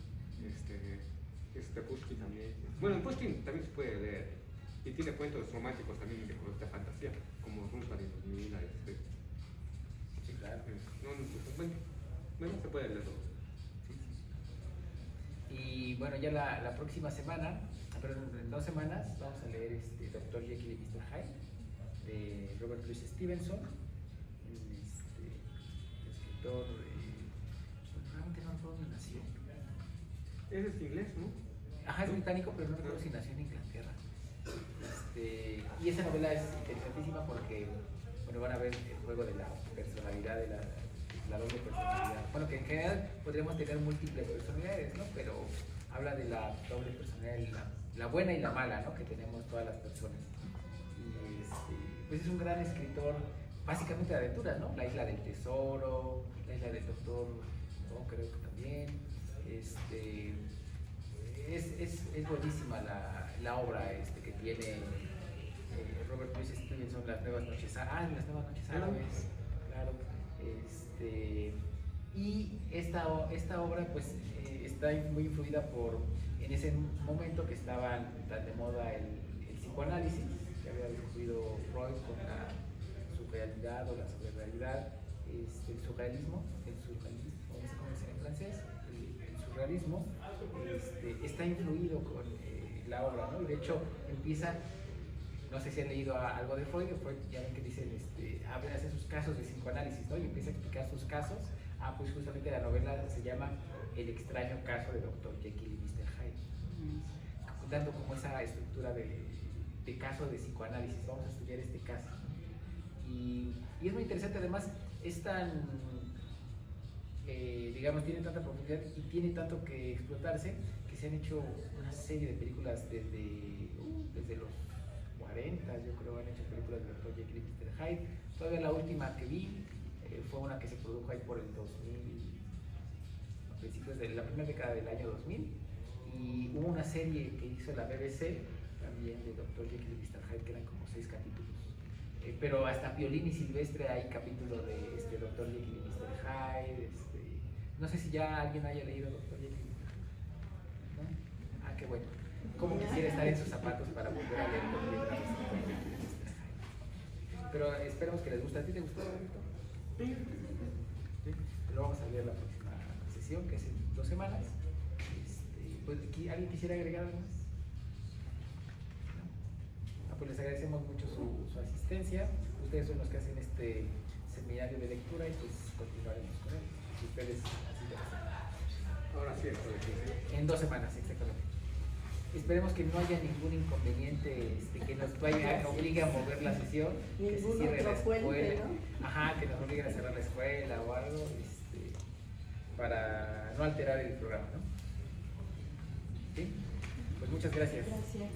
Pushkin también. Bueno, en Pushkin también se puede leer. Y tiene cuentos románticos también de color de fantasía, como Ruslan y 2000. Sí, claro. Bueno, se puede leer todo. Y bueno, ya la próxima semana pero en 2 semanas vamos a leer Dr. Jekyll y Mr. Hyde de Robert Louis Stevenson, escritor, realmente no recuerdo dónde nació. Ese es inglés, ¿no? Ajá, es británico, pero no recuerdo si nació en Inglaterra. Y esa novela es interesantísima porque, bueno, van a ver el juego de la personalidad, de la doble personalidad. Bueno, que en general podríamos tener múltiples personalidades, ¿no? Pero habla de la doble personalidad, la buena y la mala, ¿no? Que tenemos todas las personas. Y pues es un gran escritor, básicamente de aventuras, ¿no? La Isla del Tesoro, La Isla del Doctor, ¿no? Creo que también. Es buenísima la obra que tiene Robert Louis Stevenson, Las Nuevas Noches Árabes, claro. Y esta obra pues está muy influida en ese momento que estaba tan de moda el psicoanálisis, que había descubierto Freud con la surrealidad o la surrealidad, el surrealismo, no sé cómo se dice en francés, el surrealismo, está influido con la obra, ¿no? Y de hecho empieza, no sé si han leído algo de Freud ya ven que dicen, hace sus casos de psicoanálisis, ¿no? Y empieza a explicar sus casos. Pues justamente la novela se llama El extraño caso de Dr. Jekyll y Mr. Hyde, dando como esa estructura de caso de psicoanálisis. Vamos a estudiar este caso. Y es muy interesante, además, es tan, digamos, tiene tanta profundidad y tiene tanto que explotarse que se han hecho una serie de películas desde los 40, yo creo, han hecho películas de Dr. Jekyll y Mr. Hyde. Todavía la última que vi fue una que se produjo ahí por el 2000, a principios de la primera década del año 2000, y hubo una serie que hizo la BBC también de Dr. Jekyll y Mr. Hyde, que eran como 6 capítulos. Pero hasta Piolín y Silvestre hay capítulo de Dr. Jekyll y Mr. Hyde. No sé si ya alguien haya leído Dr. Jekyll y Mr. Hyde, ¿no? Qué bueno. Como quisiera estar en sus zapatos para volver a leer por primera vez Dr. Jekyll y Mr. Hyde. Pero esperemos que les guste. ¿A ti te gustó, Roberto? Sí. Lo vamos a leer la próxima sesión, que es en 2 semanas. Pues, ¿alguien quisiera agregar algo más? ¿No? Pues les agradecemos mucho su asistencia. Ustedes son los que hacen este seminario de lectura y pues continuaremos con él. Si ustedes así lo hacen. Ahora sí, en 2 semanas, exactamente. Esperemos que no haya ningún inconveniente que nos obligue a mover la sesión, que se cierre la escuela, ¿no? Que nos obliguen a cerrar la escuela o algo, para no alterar el programa, ¿no? ¿Sí? Pues muchas gracias. Gracias.